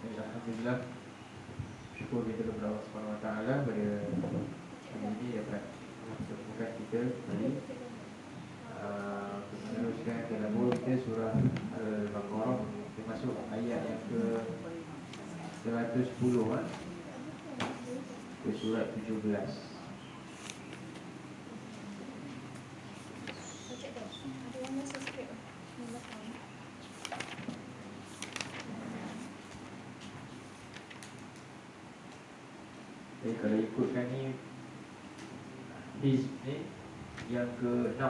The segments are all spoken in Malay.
Alhamdulillah, syukur kita kepada Allah Subhanahu Wa Taala pada hari ini dapat mempertemukan kita kembali meneruskan tadabbur kita surah Al-Baqarah, termasuk ayat yang ke 110 ke surat 17. Jadi kalau ikutkan ni hizb ni yang ke-6.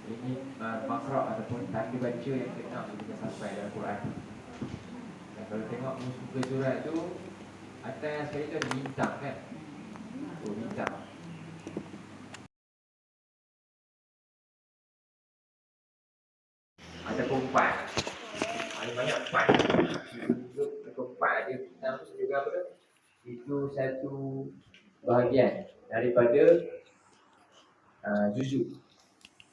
Ini makra' ataupun tanda baca yang ke-6 kita sampai dalam Quran. Dan kalau tengok muka surat tu, atas sekali tu ada bintang kan? Oh, bintang. Ada empat. Ada banyak empat. Empat dia bintang tu juga apa tu? Itu satu bahagian daripada juzuk.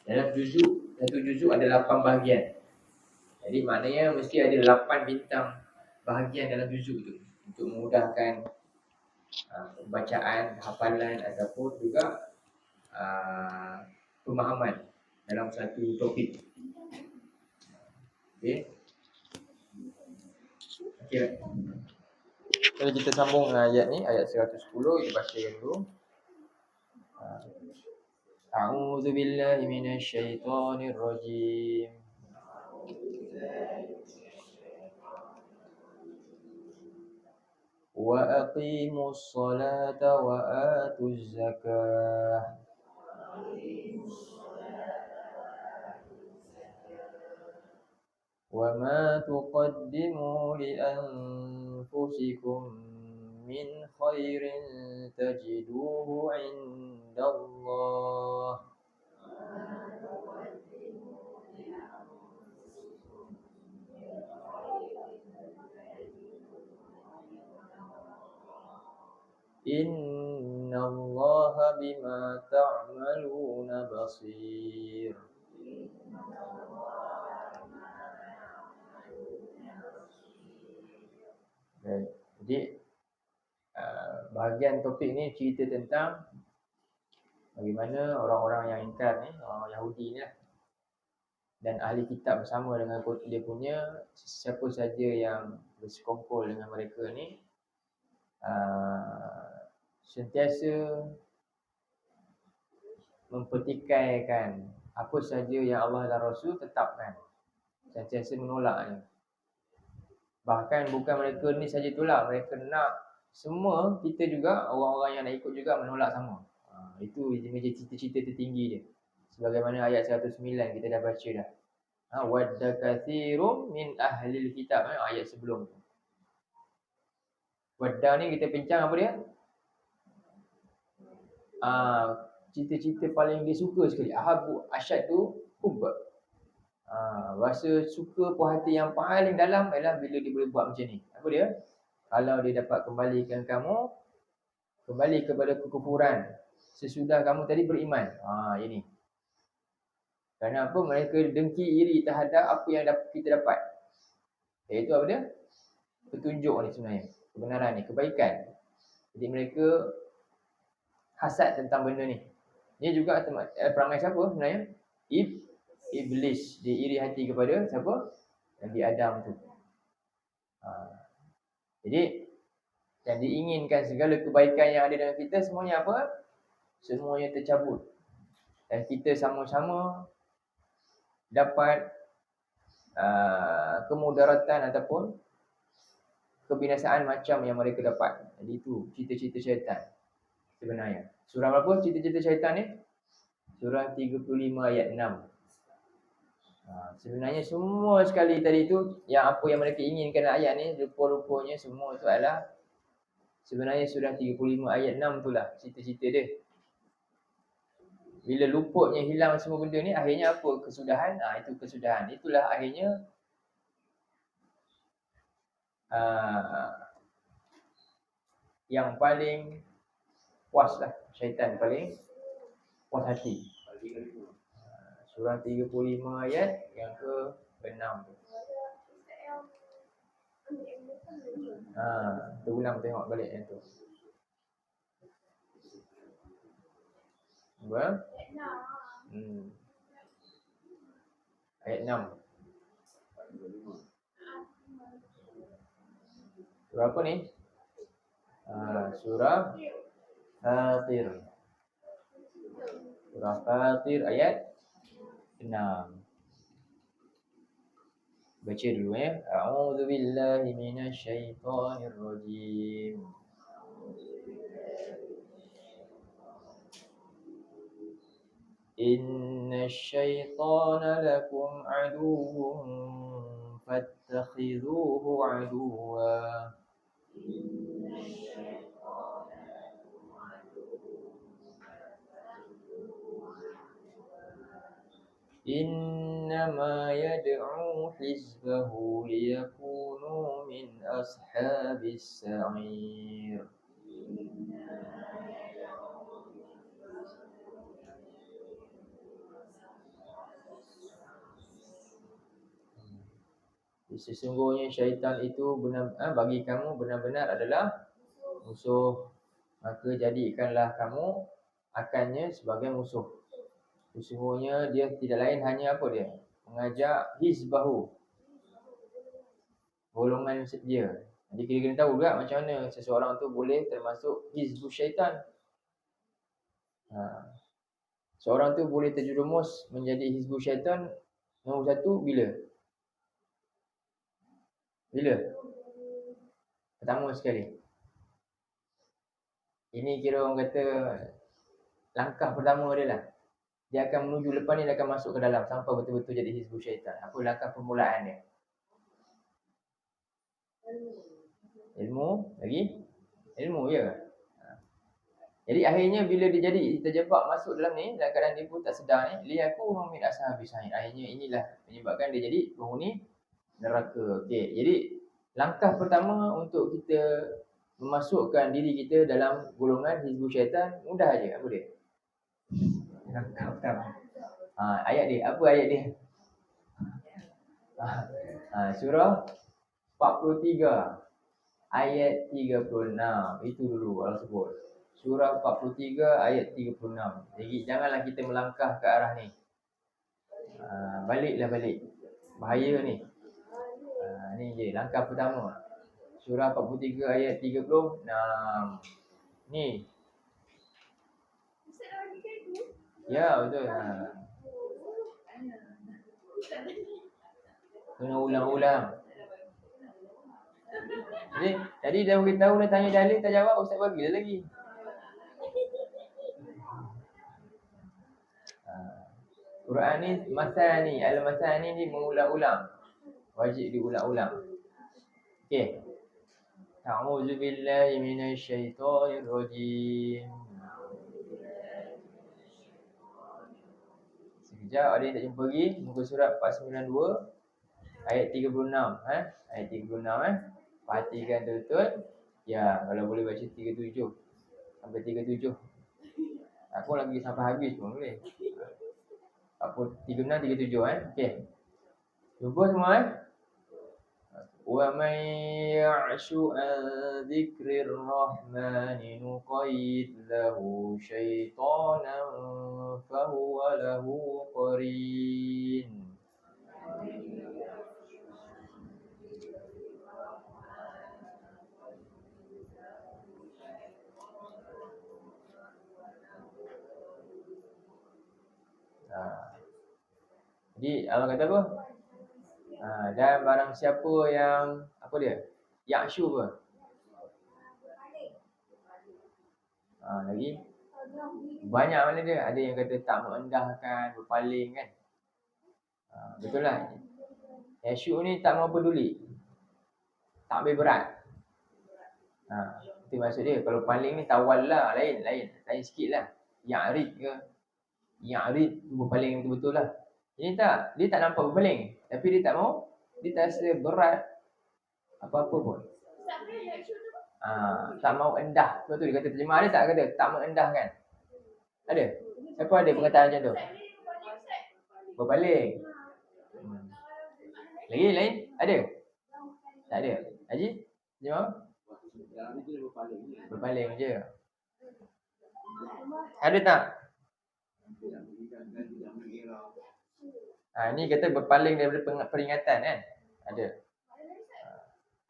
Dalam juzuk, satu juzuk ada 8 bahagian. Jadi maknanya mesti ada 8 bintang bahagian dalam juzuk tu untuk memudahkan bacaan, hafalan ataupun juga pemahaman dalam satu topik. Okey. Okey. Jadi kita sambung dengan ayat ni, ayat 110, kita bacakan dulu. A'udzu billahi minasy syaithanir rajim. Wa aqimus salata wa atuz zakah. Wa ma tuqaddimu li anfusikum min khairin tajiduhu 'indallah. Innallaha bima ta'maluna basir. Okay. Jadi bahagian topik ni cerita tentang bagaimana orang-orang yang ingkar ni, orang Yahudi ni lah, dan ahli kitab bersama dengan dia punya siapa saja yang bersekongkol dengan mereka ni sentiasa mempertikaikan apa saja yang Allah dan Rasul tetapkan, sentiasa menolaknya. Bahkan bukan mereka ni saja itulah, mereka nak semua kita juga, orang-orang yang nak ikut juga menolak sama. Itu meja cita-cita tertinggi dia. Sebagaimana ayat 109 kita dah baca dah. Wadda kathirum min ahlil kitab, ayat sebelum tu. Wadda ni kita bincang apa dia? Cita-cita paling dia suka sekali. Ahabu asyadu hubba. Rasa suka puas hati yang paling dalam ialah bila dia boleh buat macam ni. Apa dia? Kalau dia dapat kembalikan kamu kembali kepada kekufuran sesudah kamu tadi beriman. Ini. Kerana apa? Mereka dengki iri terhadap apa yang kita dapat. Iaitu apa dia? Petunjuk ni sebenarnya. Kebenaran ni, kebaikan. Jadi mereka hasad tentang benda ni. Ini juga perangai siapa sebenarnya? Iblis. Dia iri hati kepada siapa? Nabi Adam tu. Jadi yang diinginkan segala kebaikan yang ada dalam kita semuanya apa? Semuanya tercabut. Dan kita sama-sama dapat kemudaratan ataupun kebinasaan macam yang mereka dapat. Jadi itu cita-cita syaitan sebenarnya. Surah berapa cita-cita syaitan ni? Surah 35 ayat 6. Sebenarnya semua sekali tadi tu, yang apa yang mereka inginkan ayat ni, rupa-rupanya semua tu adalah sebenarnya surah 35 ayat 6 tu lah cita-cita dia. Bila luputnya, hilang semua benda ni, akhirnya apa? Kesudahan. Itu kesudahan. Itulah akhirnya yang paling puas lah. Syaitan paling puas hati. Surah 35 ayat yang ke-6 tu. Kita ulang tengok balik yang tu. Apa? Ayat 6. Surah apa ni? Surah Fatir. Surah Fatir ayat 6. Baca dulu ya. A'udzubillahi minasyaitonirrajim. Innasyaiṭāna lakum 'aduwwun fattakhidhuhu 'aduwwa. Innama yad'u hizbahu liyakunu min ashabis sa'ir. Sesungguhnya syaitan itu bagi kamu benar-benar adalah musuh. Maka jadikanlah kamu akannya sebagai musuh. Sesungguhnya dia tidak lain hanya apa dia? Mengajak hizbahu, golongan dia. Jadi kita kena tahu juga macam mana seseorang tu boleh termasuk hizbu syaitan. Seorang tu boleh terjerumus menjadi hizbu syaitan nombor satu bila? Pertama sekali. Ini kira orang kata langkah pertama dia lah. Dia akan menuju lepas ni, dia akan masuk ke dalam sampai betul-betul jadi hizbu syaitan. Apa langkah permulaan dia? Ilmu lagi? Ilmu je. Jadi akhirnya bila dia jadi terjebak masuk dalam ni, dalam keadaan dia pun tak sedar ni, liyakunu min ashabis sa'ir. Akhirnya inilah menyebabkan dia jadi penghuni neraka. Okey. Jadi langkah pertama untuk kita memasukkan diri kita dalam golongan hizbu syaitan mudah aja. Apa dia? Langkah pertama. Ayat dia. Apa ayat dia? Surah 43 ayat 36. Itu dulu Allah sebut. Surah 43 ayat 36. Jadi janganlah kita melangkah ke arah ni. Baliklah balik. Bahaya ni. Ni je langkah pertama. Surah 43 ayat 36. Ni. Ya, betul. Kena ulang-ulang. Jadi dah beritahu dah tanya dalil tak jawab, ustaz bagi dah lagi. Quran ni masani, al-masani ni mengulang-ulang. Wajib diulang-ulang. Okey. A'udzu billahi minasyaitonir rajim. Sekejap, ada yang tak jumpa lagi. Muka surat 492 ayat 36. Ayat 36 Perhatikan betul-betul. Ya, kalau boleh baca 37 sampai 37. Aku lagi sampai habis pun boleh. Apa 36 37 okey. Cuba semua Wa may ya'shu an dzikrir rahmani nuqayyid lahu syaitanan fahuwa lahu qarin. Jadi Allah kata apa? Dan barang siapa yang apa dia? Ya'shu apa? Lagi banyak mana dia? Ada yang kata tak merendahkan, berpaling kan? Betul lah. Ya'shu ni tak mau peduli. Tak ambil berat. Itu maksud dia. Kalau paling ni tawalla lain sikit lah. Ya'rid ke? Ya'rid berpaling betul-betul lah. Ini tak, dia tak nampak berpaling. Tapi dia tak mau, dia tak rasa berat apa-apa pun. Tak mau endah. Sebab tu dia kata terjemah dia tak mau endahkan. Ada? Siapa ada perkataan macam tu? Berpaling. Lagi lain? Ada? Tak ada. Haji? Jom. Berpaling je. Ada tak? Ni kata berpaling daripada peringatan kan? Ada.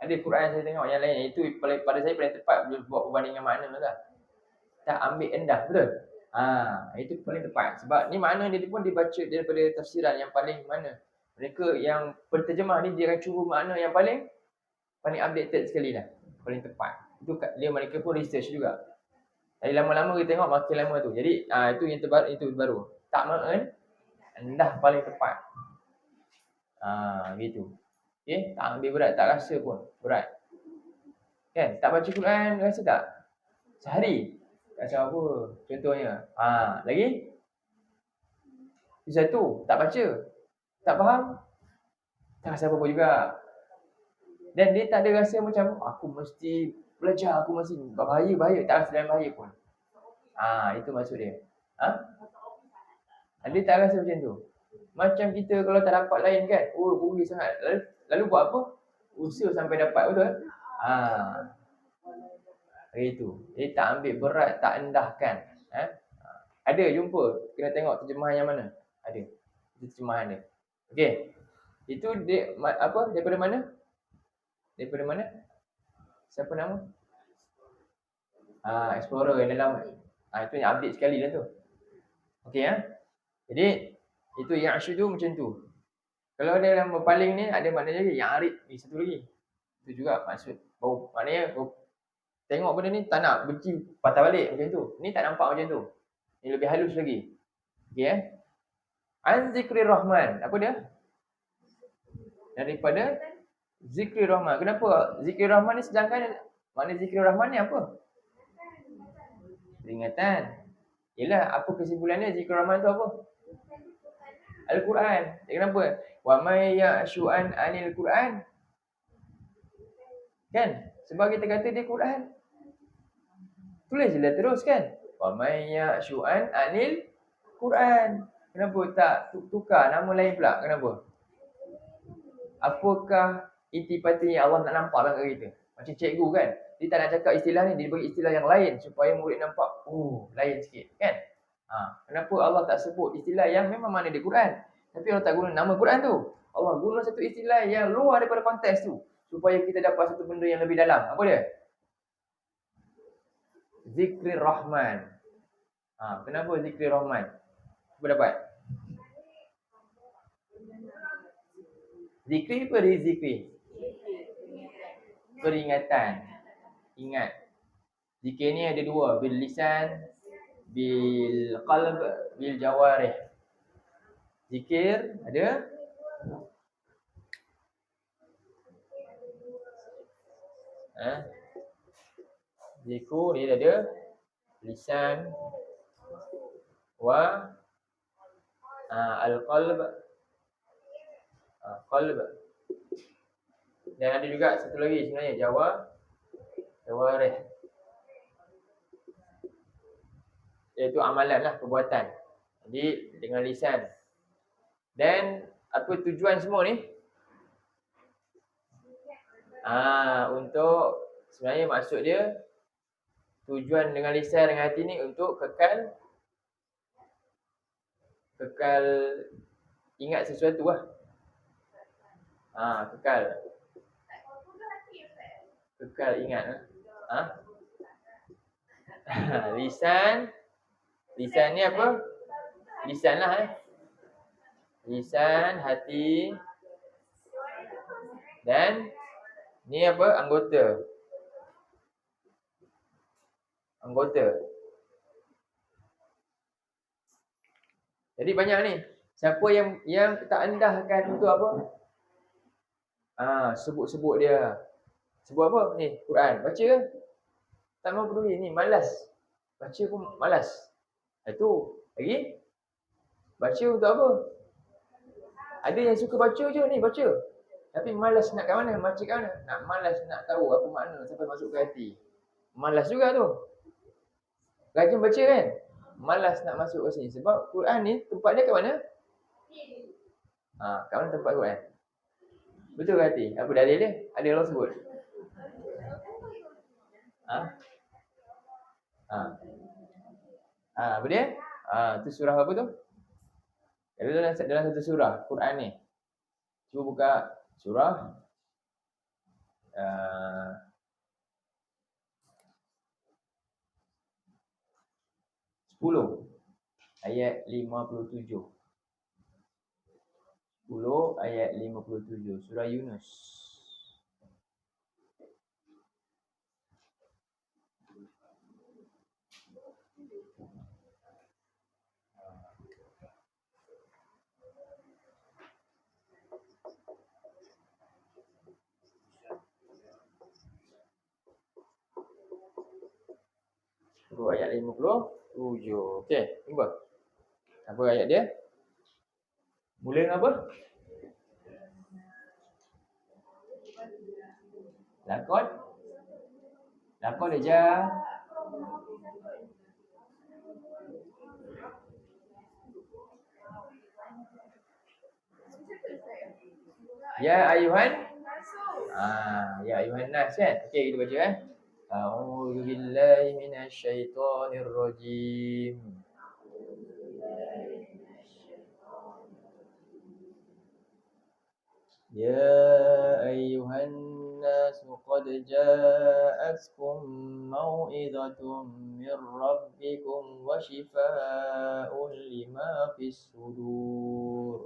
Ada Quran saya tengok yang lain. Itu pada saya paling tepat buat perbandingan makna lah. Tak ambil endah, betul? Itu paling tepat. Sebab ni makna dia pun dibaca daripada tafsiran yang paling mana. Mereka yang penterjemah ni dia akan curu makna yang paling updated sekali lah. Paling tepat. Itu dia mereka pun research juga. Jadi lama-lama kita tengok makin lama tu. Jadi itu yang terbaru, itu baru. Tak ma'en endah paling tepat. Gitu. Okay? Tak ambil berat, tak rasa pun berat. Kan? Tak baca Quran, rasa tak? Sehari. Tak macam apa contohnya. Lagi? Satu, tak baca. Tak faham? Tak rasa apa-apa juga. Dan dia tak ada rasa macam aku mesti belajar, aku mesti bahaya. Tak rasa dalam bahaya pun. Itu maksud dia. Dia tak rasa macam tu. Macam kita kalau tak dapat lain kan, rugi sangat. Lalu buat apa? Usaha sampai dapat, betul? Itu. Dia tak ambil berat, tak endahkan. Ada jumpa, kena tengok terjemahan yang mana? Ada. Itu terjemahan dia. Okey. Itu dia daripada mana? Daripada mana? Siapa nama? Explorer yang dalam. Itu yang update sekali lah tu. Okey Jadi itu yang asyik tu macam tu. Kalau dia dalam berpaling ni ada makna lagi. Yang arid ni satu lagi. Itu juga maksud. Maknanya tengok benda ni tak nak benci patah balik macam tu. Ni tak nampak macam tu. Ni lebih halus lagi. Okey An zikri rahman. Apa dia? Daripada zikri rahman. Kenapa? Zikri rahman ni sedangkan makna zikri rahman ni apa? Peringatan. Yalah, apa kesimpulannya zikri rahman tu apa? Al-Quran. Kenapa? Wa may ya'shu'an 'anil Quran. Kan? Sebab kita kata dia Quran. Tulis je lah terus kan? Wa may ya'shu'an 'anil Quran. Kenapa tak tukar nama lain pula? Kenapa? Apakah intipatinya Allah nak nampak dalam kita? Macam cikgu kan? Dia tak nak cakap istilah ni, dia bagi istilah yang lain supaya murid nampak, lain sikit kan? Kenapa Allah tak sebut istilah yang memang mana di Quran? Tapi Allah tak guna nama Quran tu. Allah guna satu istilah yang luar daripada konteks tu supaya kita dapat satu benda yang lebih dalam. Apa dia? Zikri Rahman. Kenapa Zikri Rahman? Cuba dapat. Zikri apa zikri? Peringatan. Ingat. Zikir ni ada dua. Bil lisan, bil qalb, bil jawarih. Zikir ada zikir ni ada lisan wa al-qalb, qalb. Dan ada juga satu lagi sebenarnya jawarih. Iaitu amalan lah, perbuatan. Jadi dengan lisan. Dan apa tujuan semua ni? Untuk sebenarnya maksud dia tujuan dengan lisan dengan hati ni untuk kekal ingat sesuatu lah. Kekal ingat lah. Lisan ni apa? Lisan lah Lisan, hati. Dan ni apa? Anggota. Jadi banyak ni. Siapa yang tak endahkan untuk apa? Sebut-sebut dia. Sebut apa? Ni, Quran. Baca ke? Tak mau peduli. Ni, malas. Baca pun malas. Itu. Lagi? Baca untuk apa? Ada yang suka baca je ni, baca. Tapi malas nak kat mana? Baca kat mana? Malas nak tahu apa makna sampai masuk ke hati. Malas juga tu. Rajin baca kan? Malas nak masuk ke sini. Sebab Quran ni tempat dia kat mana? Kat mana tempat Quran? Betul ke hati? Apa dalil dia? Ada Allah sebut. Ha? Apa dia? Tu surah apa tu? Dalam satu surah Quran ni. Cuba buka surah 10 ayat 57. 10 ayat 57 surah Yunus. Ayat 57. Okey, cuba. Apa ayat dia? Mula dengan apa? Lakon aja. Ya ayuhan. Ya ayuhan nas kan? Okey, kita baca A'udzu billahi minasyaitonir rajim. يا أيها الناس قد جاءتكم موعظة من ربكم وشفاء لما في الصدور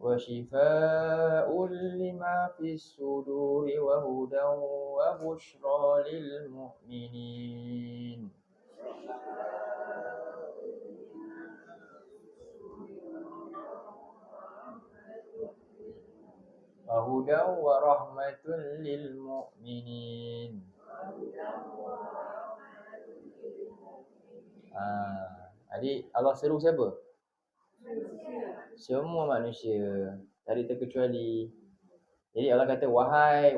وشفاء لما في الصدور وهدى وبشرى للمؤمنين وهدى ورحمة للمؤمنين. Jadi Allah seru siapa? Semua manusia, tak ada terkecuali. Jadi Allah kata, wahai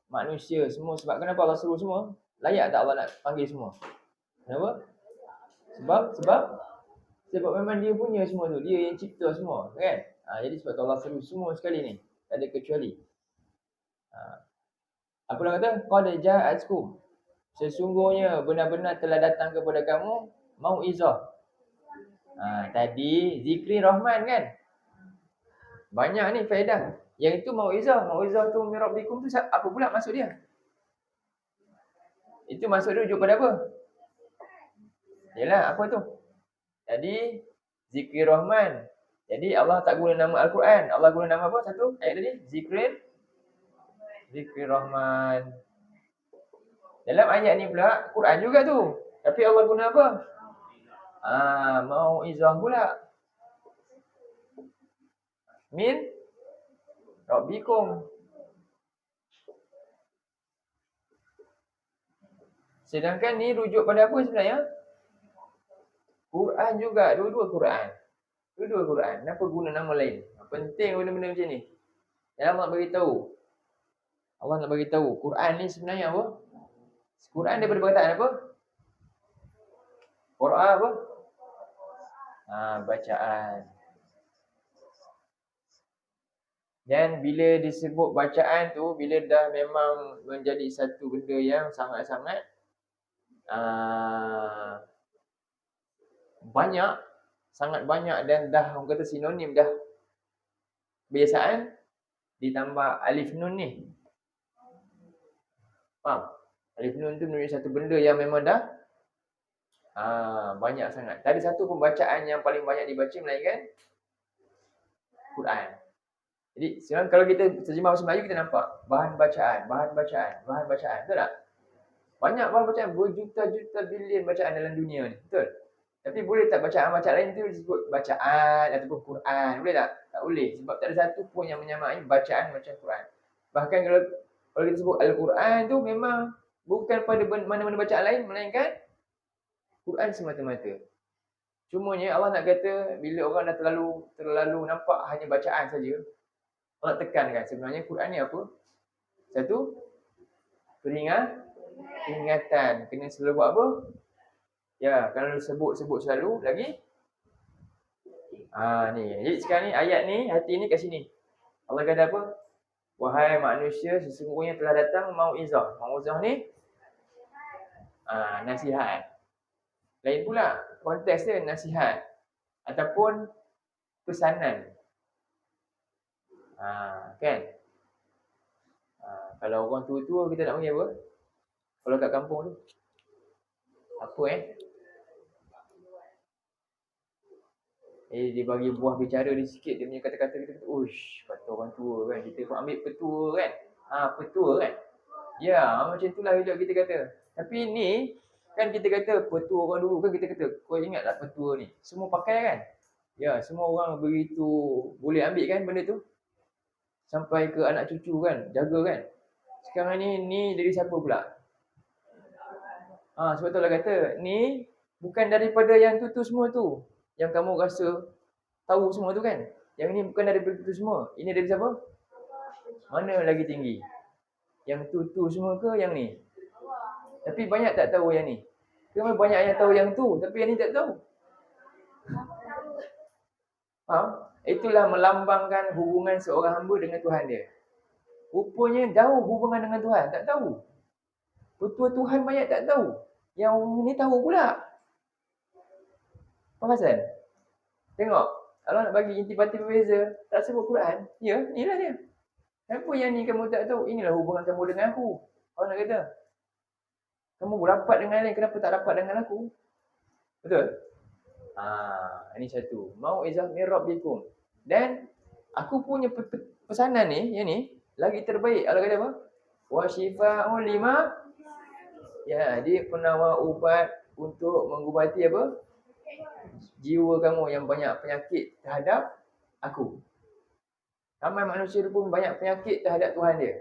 manusia semua. Sebab kenapa Allah seru semua? Layak tak Allah nak panggil semua? Kenapa? Sebab memang dia punya semua tu. Dia yang cipta semua, kan? Jadi sebab Allah seru semua sekali ni, tak ada kecuali. Apa dia kata? Qad ja'atkum. Sesungguhnya benar-benar telah datang kepada kamu mau'izah. Tadi zikri Rahman kan? Banyak ni faedah. Yang itu mau'izah. Mau'izah tu min rabbikum tu apa pula maksud dia? Itu maksud dia rujuk pada apa? Yalah, apa tu? Tadi zikri Rahman. Jadi Allah tak guna nama Al-Quran. Allah guna nama apa? Satu ayat tadi Zikri Rahman. Dalam ayat ni pula Quran juga tu. Tapi Allah guna apa? Mau'izah pula. Min Rabbikum. Sedangkan ni rujuk pada apa sebenarnya? Quran juga. Dua-dua Quran. Kenapa guna nama lain? Penting benda-benda macam ni. Dan Allah nak bagi tahu. Quran ni sebenarnya apa? Quran daripada perkataan apa? Quran apa? Bacaan. Dan bila disebut bacaan tu, bila dah memang menjadi satu benda yang sangat-sangat sangat banyak dan dah orang kata sinonim dah. Kebiasaan ditambah alif nun ni. Faham? Alif nun tu menunjuk satu benda yang memang dah banyak sangat. Tak ada satu pembacaan yang paling banyak dibaca melainkan Quran. Jadi sekarang kalau kita terjemah bahasa Melayu, kita nampak bahan bacaan. Betul tak? Banyak bahan bacaan, berjuta-juta bilion bacaan dalam dunia ni. Betul? Tapi boleh tak bacaan lain tu disebut bacaan ataupun Quran? Boleh tak? Tak boleh. Sebab tak ada satu pun yang menyamai bacaan macam Quran. Bahkan kalau kita sebut Al-Quran tu memang bukan pada mana-mana bacaan lain, melainkan Quran semata-mata. Cumanya Allah nak kata bila orang dah terlalu nampak hanya bacaan saja, Allah tekankan sebenarnya Quran ni apa? Satu, peringatan. Kena selalu buat apa? Ya, kalau sebut selalu lagi. Ni. Jadi sekarang ni ayat ni, hati ni kat sini. Allah kata apa? Wahai manusia, sesungguhnya telah datang mauizah. Mauizah ni nasihat. Lain pula konteks dia nasihat ataupun pesanan. Kan? Kalau orang tua-tua kita nak panggil apa? Kalau kat kampung tu. Apa dia bagi buah bicara dia sikit, dia punya kata-kata kita kata, uish, kata orang tua kan. Kita pun ambil petua kan. Petua kan. Ya, macam itulah hidup kita kata. Tapi ni, kan kita kata petua orang dulu kan kita kata, kau ingat tak petua ni? Semua pakai kan? Ya, semua orang begitu boleh ambil kan benda tu? Sampai ke anak cucu kan, jaga kan? Sekarang ni dari siapa pula? Sebab tu lah kata, ni bukan daripada yang tu semua tu. Yang kamu rasa tahu semua tu kan? Yang ni bukan daripada tu semua. Ini dari siapa? Mana lagi tinggi? Yang tu semua ke yang ni? Tapi banyak tak tahu yang ni? Kenapa banyak yang tahu yang tu, tapi yang ni tak tahu? Itulah melambangkan hubungan seorang hamba dengan Tuhan dia. Rupanya jauh hubungan dengan Tuhan, tak tahu. Petua Tuhan banyak tak tahu. Yang ni tahu pula. Faham pasal? Tengok, Allah nak bagi intipati berbeza, tak sebut Quran. Ya, inilah dia. Kenapa yang ni kamu tak tahu? Inilah hubungan kamu dengan aku. Allah nak kata. Kamu rapat dengan lain, kenapa tak rapat dengan aku? Betul? Ini satu. Mau'izah min rabbikum. Dan aku punya pesanan ni, yang ni lagi terbaik. Allah kata apa? Wa syifa'un lima. Ya, dia penawar ubat untuk mengubati apa? Jiwa kamu yang banyak penyakit terhadap aku. Ramai manusia pun banyak penyakit terhadap Tuhan dia.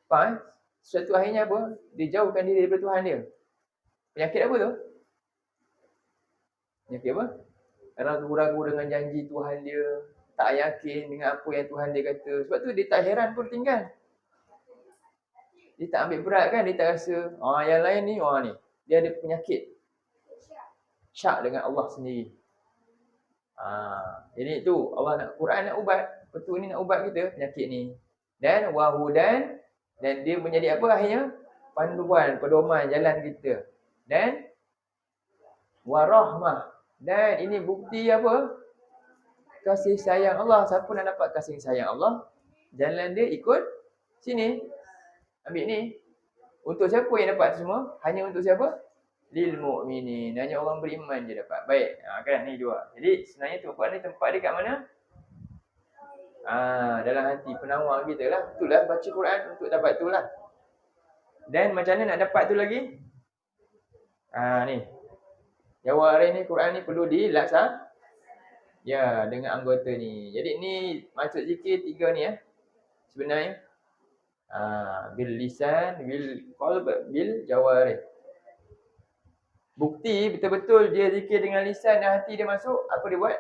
Faham? Suatu akhirnya apa? Dia jauhkan diri daripada Tuhan dia. Penyakit apa tu? Penyakit apa? Ragu-ragu dengan janji Tuhan dia. Tak yakin dengan apa yang Tuhan dia kata. Sebab tu dia tak heran pun tinggal. Dia tak ambil berat kan. Dia tak rasa, yang lain ni, ni. Dia ada penyakit. Syak dengan Allah sendiri. Jadi tu Allah nak Quran nak ubat. Betul ni nak ubat kita penyakit ni. Dan wahudan, dan dia menjadi apa akhirnya? Panduan, pedoman jalan kita. Dan warahmah. Dan ini bukti apa? Kasih sayang Allah. Siapa nak dapat kasih sayang Allah? Jalan dia ikut sini. Ambil ni. Untuk siapa yang dapat semua? Hanya untuk siapa? Lil mu'minin. Hanya orang beriman je dapat. Baik. Kan ni dua. Jadi sebenarnya Quran ni tempat dia kat mana? Dalam hati penawar kita lah. Itulah baca Quran untuk dapat tu lah. Dan macam mana nak dapat tu lagi? Ni. Jawahir ni Quran ni perlu dilaksanakan. Ya, dengan anggota ni. Jadi ni maksud zikir tiga ni sebenarnya. Bil lisan, bil qalb, bil jawahir. Bukti betul-betul dia zikir dengan lisan dan hati dia masuk, apa dia buat?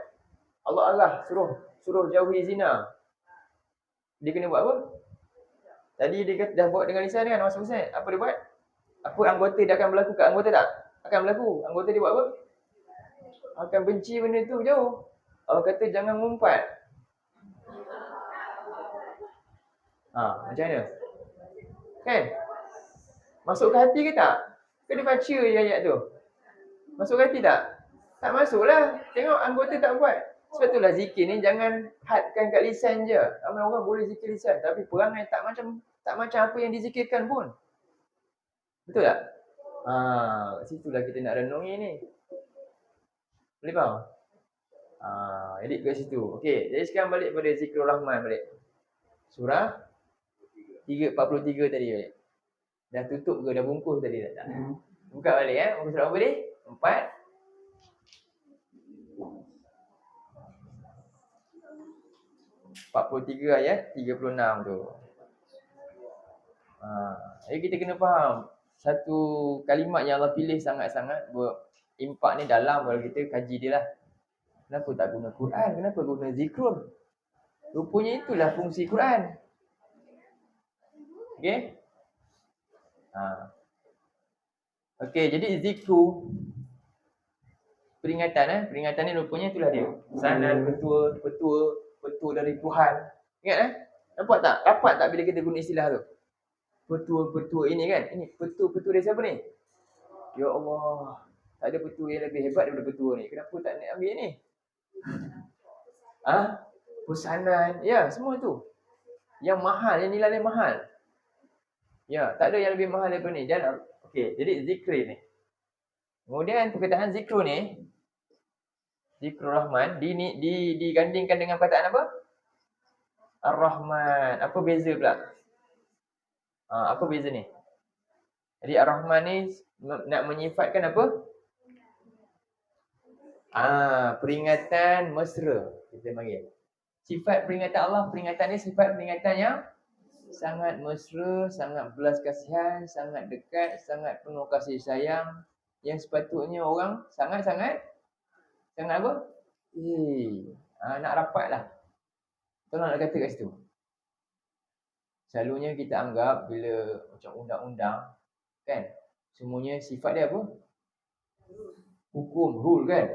Allah suruh jauhi zina. Dia kena buat apa? Tadi dia kata dah buat dengan lisan kan, masuk lisan. Apa dia buat? Apa anggota dia akan berlaku kat anggota tak? Akan berlaku. Anggota dia buat apa? Akan benci benda tu jauh. Allah kata jangan ngumpat. Macam mana? Kan? Masuk ke hati ke tak? Ke dia baca je ayat tu? Masuk ke hati tak? Tak masuk lah. Tengok anggota tak buat. Sebab itulah zikir ni jangan hadkan kat lisan je. Ramai orang boleh zikir lisan. Tapi perangai tak macam apa yang dizikirkan pun. Betul tak? Kat situlah kita nak renungi ni. Boleh faham? Jadi kat situ. Okey, jadi sekarang balik pada Zikrul Rahman balik. Surah 343 tadi balik. Dah tutup ke? Dah bungkus tadi tak? Buka balik Bungkus surah apa tadi? 4. 43 ayat 36 tu. Jadi kita kena faham satu kalimat yang Allah pilih sangat-sangat impak ni dalam kalau kita kaji dia lah. Kenapa tak guna Quran? Kenapa guna zikrun? Rupanya itulah fungsi Quran. Okey? Okey, jadi zikru peringatan peringatan ni rupanya itulah dia. Sanan petua dari Tuhan. Ingat Nampak tak? Dapat tak bila kita guna istilah tu? Petua ini kan? Ini petua dari siapa ni? Ya Allah. Tak ada petua yang lebih hebat daripada petua ni. Kenapa tak nak ambil ni? Pesanan. Ya, semua tu. Yang mahal, yang nilai mahal. Ya, tak ada yang lebih mahal daripada ni. Okey, jadi zikri ni. Kemudian perkataan zikru ni, zikrul Rahman digandingkan dengan perkataan apa? Ar-Rahman. Apa beza pula? Apa beza ni? Jadi Ar-Rahman ni nak menyifatkan apa? Peringatan mesra kita panggil. Sifat peringatan Allah, peringatan ni sifat peringatan yang sangat mesra, sangat belas kasihan, sangat dekat, sangat penuh kasih sayang, yang sepatutnya orang sangat apa? Nak rapat lah. Tolong nak kata kat situ. Selalunya kita anggap bila macam undang-undang kan, semuanya sifat dia apa? Hukum, rule kan.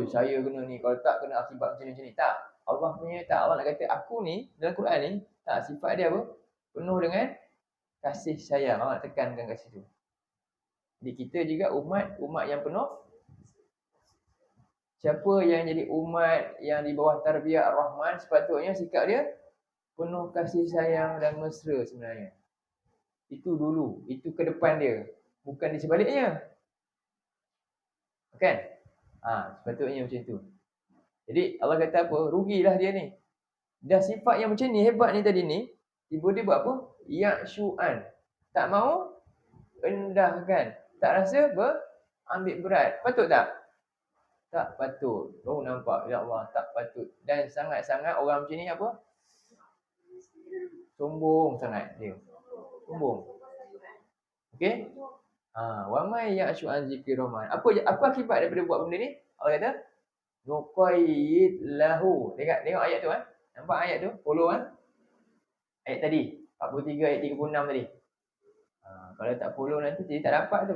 Saya kena ni, kalau tak kena akibat macam ni. Tak. Allah punya tak. Allah nak kata aku ni dalam Quran ni, tak, sifat dia apa? Penuh dengan kasih sayang. Allah nak tekankan kat situ. Jadi kita juga umat yang penuh. Siapa yang jadi umat yang di bawah tarbiyah Ar-Rahman, sepatutnya sikap dia penuh kasih sayang dan mesra sebenarnya. Itu dulu, itu ke depan dia, bukan di sebaliknya. Kan? Sepatutnya macam tu. Jadi Allah kata apa? Rugilah dia ni. Dah sifat yang macam ni, hebat ni tadi ni, tiba dia buat apa? Ya'syu'an. Tak mau endahkan. Tak rasa ambil berat. Patut tak? Tak patut. Nampak, ya Allah, tak patut. Dan sangat-sangat orang macam ni apa? Sombong sangat dia. Sombong. Okey? Wa may ya'shu an zikri rahman. Apa akibat daripada buat benda ni? Allah kata, nuqayyid lahu. Tengok ayat tu Nampak ayat tu? Follow ayat tadi. 43 ayat 36 tadi. Kalau tak follow nanti jadi tak dapat tu.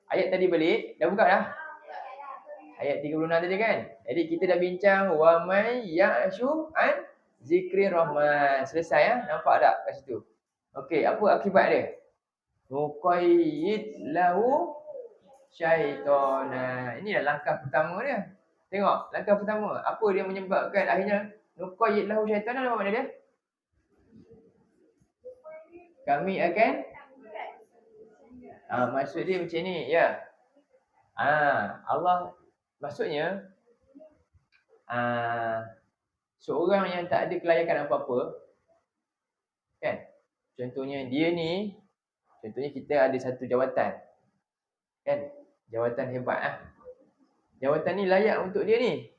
Ayat tadi balik, dah buka dah. Ayat 36 tadi kan. Jadi kita dah bincang wa may ya'shu an zikri rahman. Selesai Nampak tak kat situ? Okey, apa akibat dia? Nuqayyid lahu syaitana. Ini adalah langkah pertama dia. Tengok, langkah pertama. Apa dia menyebabkan akhirnya nuqayyid lahu syaitana? Apa makna dia? Kami akan maksud dia macam ni, ya. Allah maksudnya seorang yang tak ada kelayakan apa-apa kan. Contohnya kita ada satu jawatan. Kan? Jawatan hebat Jawatan ni layak untuk dia ni.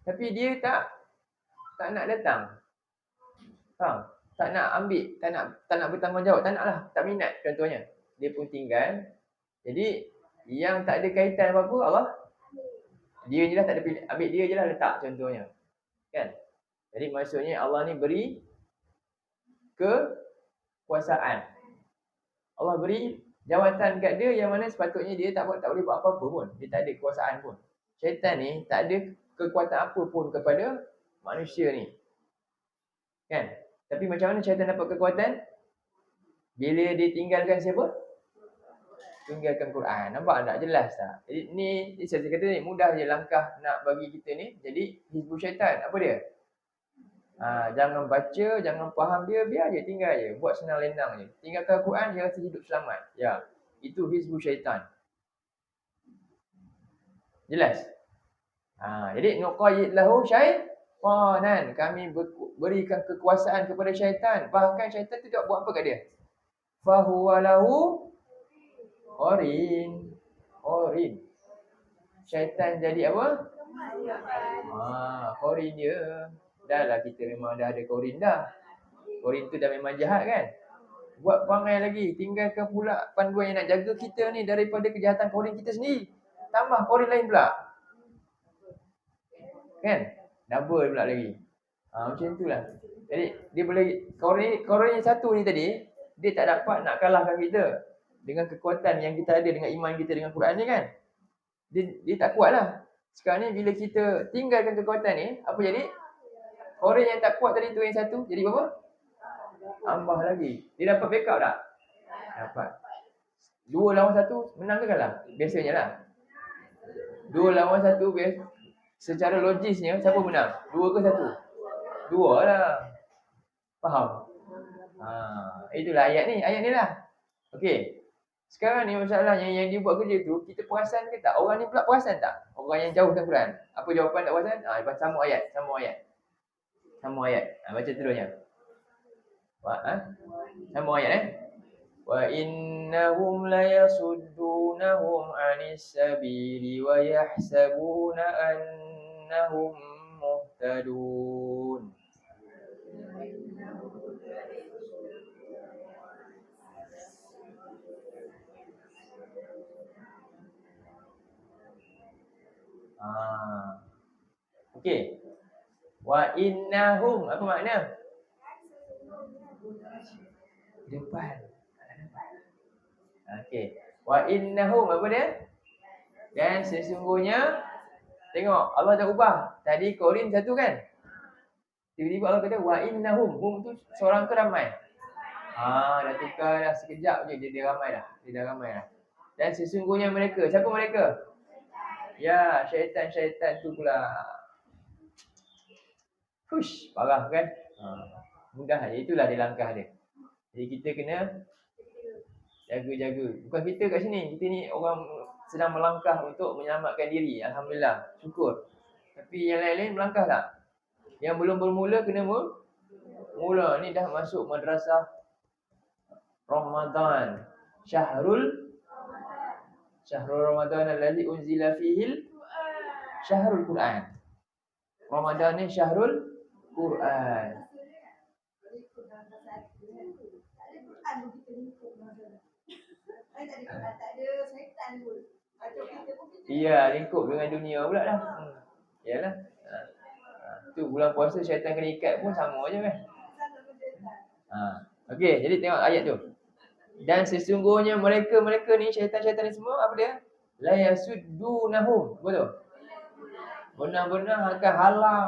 Tapi dia tak nak datang. Tak nak ambil, tak nak bertanggungjawab, tak naklah, tak minat contohnya. Dia pun tinggal. Jadi yang tak ada kaitan apa-apa Allah, dia je lah tak ada pilih, ambil dia je lah letak contohnya. Kan? Jadi maksudnya Allah ni beri kekuasaan. Allah beri jawatan kat dia yang mana sepatutnya dia tak boleh buat apa-apa pun. Dia tak ada kekuasaan pun. Syaitan ni tak ada kekuatan apa pun kepada manusia ni. Kan? Tapi macam mana syaitan dapat kekuatan? Bila dia tinggalkan siapa? Tinggalkan Quran. Nampak tak? Jelas tak? Jadi ni saya kata ni mudah je langkah nak bagi kita ni jadi hizbul syaitan. Apa dia? Jangan baca, jangan faham dia, biar je, tinggal je. Buat senang lenang je. Tinggalkan Quran, dia rasa hidup selamat. Ya, itu hizbul syaitan. Jelas? Jadi nuqayyid lahu syaitanan. Kami berikan kekuasaan kepada syaitan. Bahkan syaitan tu tak buat apa kat dia? Fahuwa lahu qarin. Syaitan jadi apa? Qarin dia. Dah lah kita memang dah ada qarin dah. Qarin tu dah memang jahat kan? Buat perangai lagi. Tinggalkan pula panduan yang nak jaga kita ni daripada kejahatan qarin kita sendiri. tambah Korean lain pula. Kan? Double pula lagi. Macam itulah. Jadi dia boleh Korean yang satu ni tadi, dia tak dapat nak kalahkan kita dengan kekuatan yang kita ada dengan iman kita dengan Quran ni kan. Dia tak kuat lah. Sekarang ni bila kita tinggalkan kekuatan ni, apa jadi? Korean yang tak kuat tadi tu yang satu, jadi berapa? Tambah lagi. Dia dapat backup tak? Dapat. 2 lawan 1, menang ke kalah? Biasanya lah. 2 lawan 1, secara logisnya, siapa menang? 2 ke 1? 2 lah. Faham? Itulah ayat ni lah. Okey. Sekarang ni masalahnya yang dia buat kerja tu, kita perasan ke tak? Orang ni pula perasan tak? Orang yang jauhkan Quran. Apa jawapan tak perasan? Lepas sama ayat. Baca terusnya. Sama ayat Wa innahum layasuddunahum 'anis sabili wa yahsabuna annahum muhtadun. Okey. Wa innahum apa makna? Depan. Okey. Wa innahum apa dia? Dan sesungguhnya tengok Allah dah ubah. Tadi Korin satu kan? Tiba-tiba Allah kata wa innahum. Hum tu seorang ke ramai? Dah tukar dah sekejap je dia ramai dah. Dan sesungguhnya mereka. Siapa mereka? Ya, syaitan tu pula. Parah kan? Mudah je. Itulah dia langkah dia. Jadi kita kena jaga-jaga. Bukan kita kat sini. Kita ni orang sedang melangkah untuk menyelamatkan diri. Alhamdulillah. Syukur. Tapi yang lain-lain melangkah tak? Yang belum bermula kena mula. Ni dah masuk madrasah Ramadan. Syahrul Ramadan allazi unzila fihil syahrul Quran. Ramadan ni syahrul Quran. Iya, lingkup dengan dunia pula dah. Yalah. Tu bulan puasa syaitan kena ikat pun sama je kan. Okey, jadi tengok ayat tu. Dan sesungguhnya mereka ni syaitan-syaitan ni semua apa dia? La yasuddunahum. Betul? Benar-benar akan halang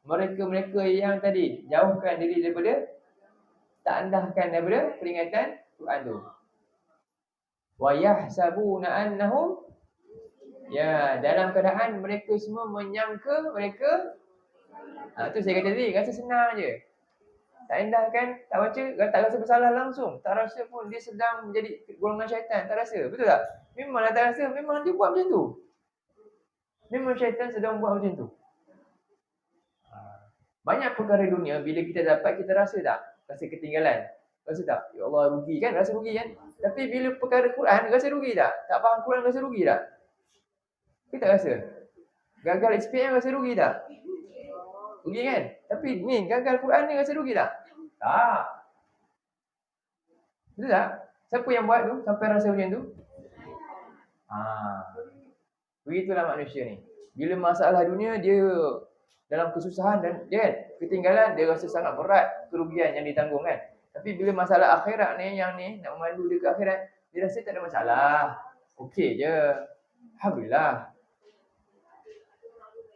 mereka yang tadi jauhkan diri daripada tak endahkan daripada peringatan Quran tu. Wa yahsabuna annahum dalam keadaan mereka semua menyangka mereka tu saya kata tadi rasa senang je. Tak endahkan, tak baca, tak rasa bersalah langsung. Tak rasa pun dia sedang menjadi golongan syaitan. Tak rasa, betul tak? Memanglah tak rasa, memang dia buat macam tu. Memang syaitan sedang buat macam tu. Banyak perkara dunia, bila kita dapat, kita rasa tak? Rasa ketinggalan. Rasa tak? Ya Allah, rugi kan? Rasa rugi kan? Tapi bila perkara Quran, rasa rugi tak? Tak faham Quran, rasa rugi tak? Kita tak rasa? Gagal SPM, rasa rugi tak? Rugi kan? Tapi ni, gagal Quran ni rasa rugi tak? Tak. Betul tak? Siapa yang buat tu? Sampai rasa macam tu? Begitulah manusia ni. Bila masalah dunia, dia dalam kesusahan dan ketinggalan, dia rasa sangat berat kerugian yang ditanggung kan. Tapi bila masalah akhirat ni, yang ni nak memandu dia ke akhirat, dia rasa tak ada masalah. Okey je. Alhamdulillah.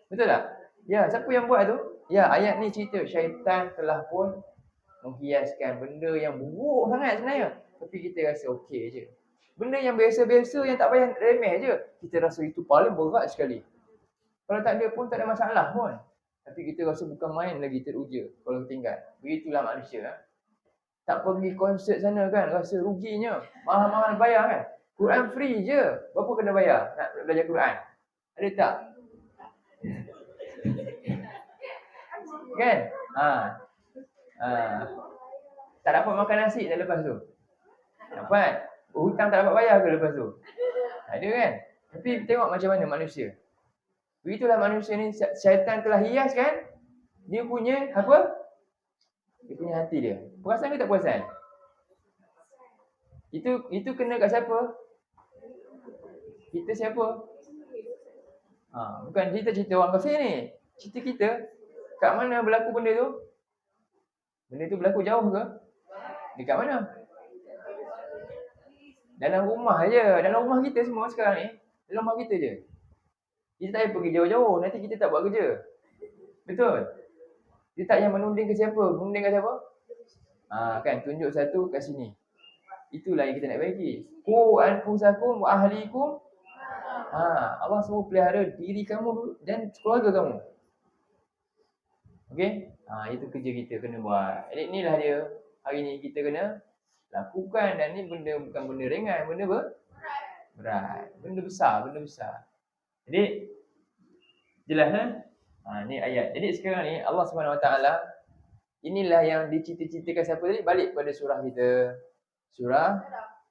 Betul tak? Ya, siapa yang buat tu? Ya, ayat ni cerita syaitan telah pun menghiaskan benda yang buruk sangat sebenarnya. Tapi kita rasa okey je. Benda yang biasa-biasa yang tak payah remeh je, kita rasa itu paling berat sekali. Kalau tak ada pun tak ada masalah pun. Tapi kita rasa bukan main lagi teruja kalau tinggal. Begitulah manusia. Tak pergi konsert sana kan, rasa ruginya. Mahal-mahal bayar kan. Quran free je. Berapa kena bayar nak belajar Quran? Ada tak? Kan? Tak dapat makan nasi dah lepas tu. Dapat. Hutang tak dapat bayar ke lepas tu? Ada kan? Tapi tengok macam mana manusia. Begitulah manusia ni, syaitan telah hias kan? Dia punya apa? Dia punya hati dia. Perasan ke tak perasan? Itu kena kat siapa? Kita siapa? Bukan cerita orang kafir ni. Cerita kita. Kat mana berlaku benda tu? Benda tu berlaku jauh ke? Dekat mana? Dalam rumah je. Dalam rumah kita semua sekarang ni. Dalam rumah kita je. Kita tak payah pergi jauh-jauh. Nanti kita tak buat kerja. Betul? Dia tak payah menunding ke siapa. Menunding ke siapa? Kan tunjuk satu kat sini. Itulah yang kita nak bagi. Qu anfusakum wa ahlikum. Allah suruh pelihara diri kamu dan keluarga kamu. Okey? Itu kerja kita kena buat. Jadi inilah dia. Hari ni kita kena lakukan, dan ni benda bukan benda ringan, benda berat. Benda besar. Jadi jelas kan? Ni ayat. Jadi sekarang ni Allah SWT, inilah yang dicita-citakan siapa tadi? Balik pada surah kita. Surah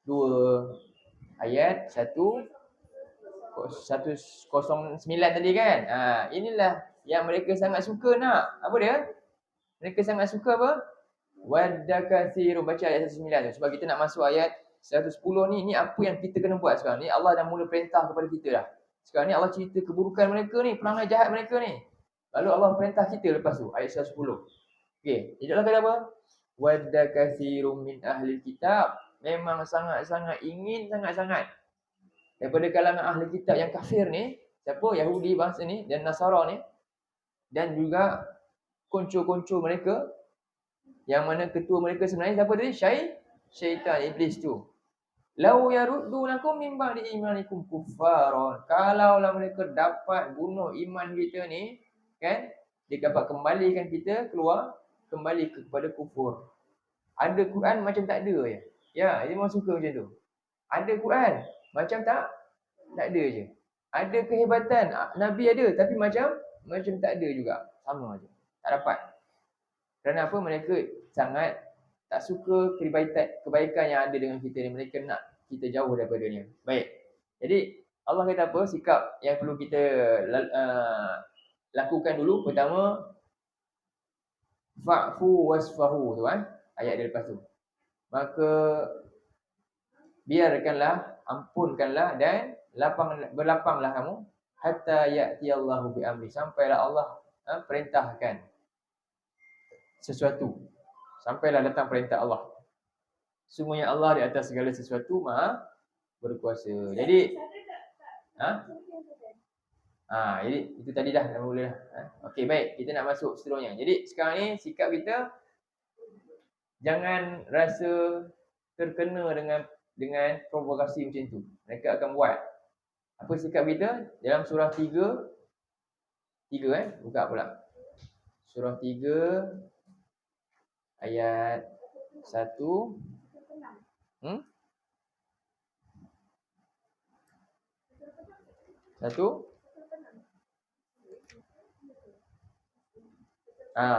2 ayat 109 tadi kan. Inilah yang mereka sangat suka nak. Apa dia? Mereka sangat suka apa? Wadda katsirun. Baca ayat 109 tu. Sebab kita nak masuk ayat 110 ni apa yang kita kena buat sekarang ni? Allah dah mula perintah kepada kita dah. Sekarang ni Allah cerita keburukan mereka ni, perangai jahat mereka ni. Lalu Allah perintah kita lepas tu, ayat 110. Okey, jadi Allah kata apa? Wadda katsirun min ahli kitab. Memang sangat-sangat ingin sangat-sangat daripada kalangan ahli kitab yang kafir ni, siapa? Yahudi bangsa ni dan Nasara ni, dan juga konco-konco mereka, yang mana ketua mereka sebenarnya siapa tadi? Syaitan, iblis tu. Lau yaruddunakum min ba'di imanikum kuffaron. Kalaulah mereka dapat bunuh iman kita ni, kan? Dia dapat kembalikan kita kembali kepada kufur. Ada Quran macam tak ada je. Ya, dia memang suka macam tu. Ada Quran macam tak ada je. Ada kehebatan, Nabi ada, tapi macam tak ada juga. Sama aja. Tak dapat. Kerana apa? Mereka sangat tak suka kebaikan yang ada dengan kita ni. Mereka nak kita jauh daripada ni. Baik. Jadi Allah kata apa? Sikap yang perlu kita lakukan dulu. Pertama, fa'fu wasfahu tu kan. Ayat dia lepas tu. Maka biarkanlah, ampunkanlah dan berlapanglah kamu hatta ya'tiyallahu bi amri. Sampailah Allah perintahkan sesuatu. Sampailah datang perintah Allah. Semuanya Allah di atas segala sesuatu Maha berkuasa. Jadi jadi itu tadi dah mula dah. Okey, baik, kita nak masuk seterusnya. Jadi sekarang ni sikap kita jangan rasa terkena dengan provokasi macam tu. Mereka akan buat. Apa sikap kita? Dalam surah 3 buka pula. Surah 3 ayat 1.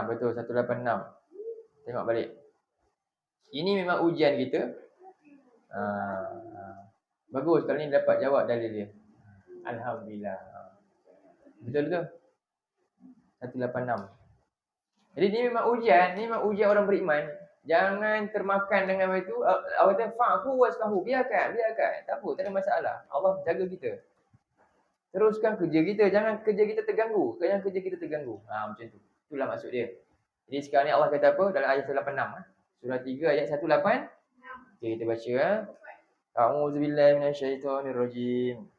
Betul, 186. Tengok balik. Ini memang ujian kita. Bagus, kali ni dapat jawab dalil dia. Alhamdulillah. Betul. 186. Jadi ni memang ujian orang beriman. Jangan termakan dengan itu. Allah kata fa'fu wasfahu. Biarkan. Tak apa, tak ada masalah. Allah jaga kita. Teruskan kerja kita. Jangan kerja kita terganggu. Macam tu. Itulah maksud dia. Jadi sekarang ni Allah kata apa? Dalam ayat 186. Surah 3 ayat 186. Okay, kita baca. A'udzubillahi minasyaitonirrajim.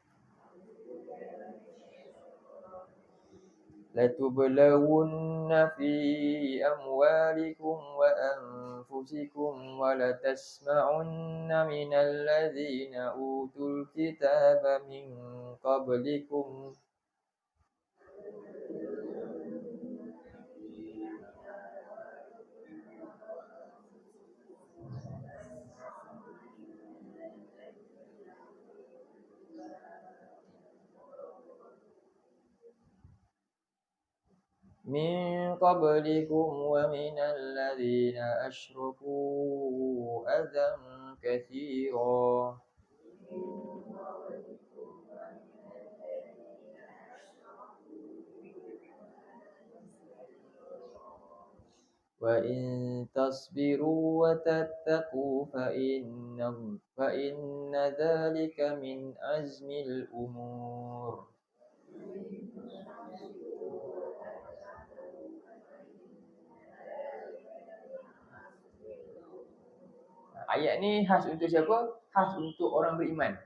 Latublawunna fi amwalikum wa anfusikum wa latasma'unna minal ladzina utul kitaba min qablikum wa minal ladzina asyraku adzan katsira. Wa in tasbiru wa tattaqu fa inna dzalika min azmil umur. Ayat ni khas untuk siapa? Khas untuk orang beriman.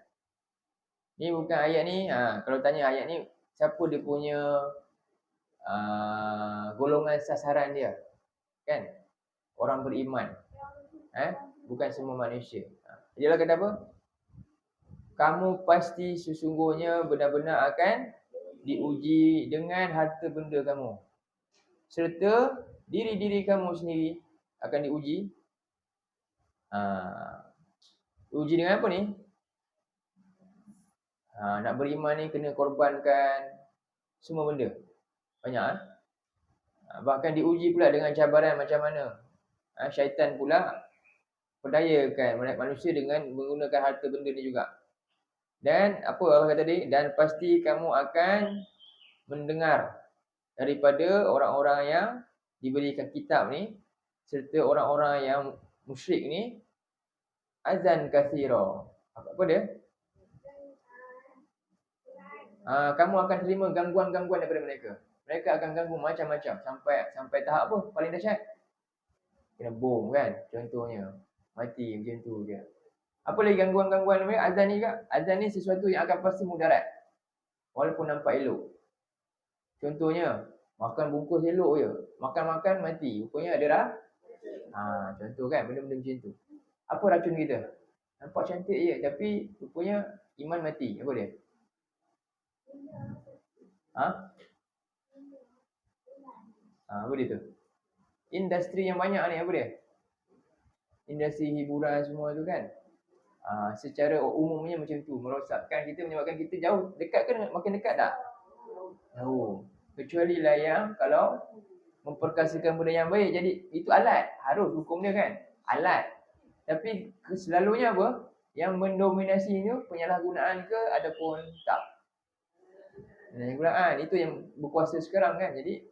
Ni bukan ayat ni, kalau tanya ayat ni, siapa dia punya golongan sasaran dia? Kan? Orang beriman. Bukan semua manusia. Jadi Allah kata apa? Kamu pasti sesungguhnya benar-benar akan diuji dengan harta benda kamu. Serta diri-diri kamu sendiri akan diuji. Uji dengan apa ni? Nak beriman ni kena korbankan semua benda. Banyak. Bahkan diuji pula dengan cabaran macam mana. Syaitan pula perdayakan manusia dengan menggunakan harta benda ni juga. Dan apa Allah kata tadi? Dan pasti kamu akan mendengar daripada orang-orang yang diberikan kitab ni serta orang-orang yang musyrik ni azan kathira. Apa dia? Kamu akan terima gangguan-gangguan daripada mereka. Mereka akan ganggu macam-macam sampai tahap apa? Paling dahsyat. Kena bom kan? Contohnya. Mati macam tu je. Apa lagi gangguan-gangguan mereka? Azan ni juga. Azan ni sesuatu yang akan pasti mudarat. Walaupun nampak elok. Contohnya, makan bungkus elok je. Makan-makan mati. Rupanya ada contoh kan, benda-benda macam tu. Apa racun kita? Nampak cantik je, tapi rupanya iman mati. Apa dia? Apa dia tu? Industri yang banyak ni, apa dia? Industri hiburan semua tu kan. Secara umumnya macam tu. Merosakkan kita, menyebabkan kita jauh. Dekat ke makin dekat tak? Jauh. Kecuali lah yang kalau memperkasakan benda yang baik. Jadi itu alat. Harus hukum dia kan. Alat. Tapi selalunya apa? Yang mendominasi ni penyalahgunaan ke ataupun tak. Penyalahgunaan. Itu yang berkuasa sekarang kan. Jadi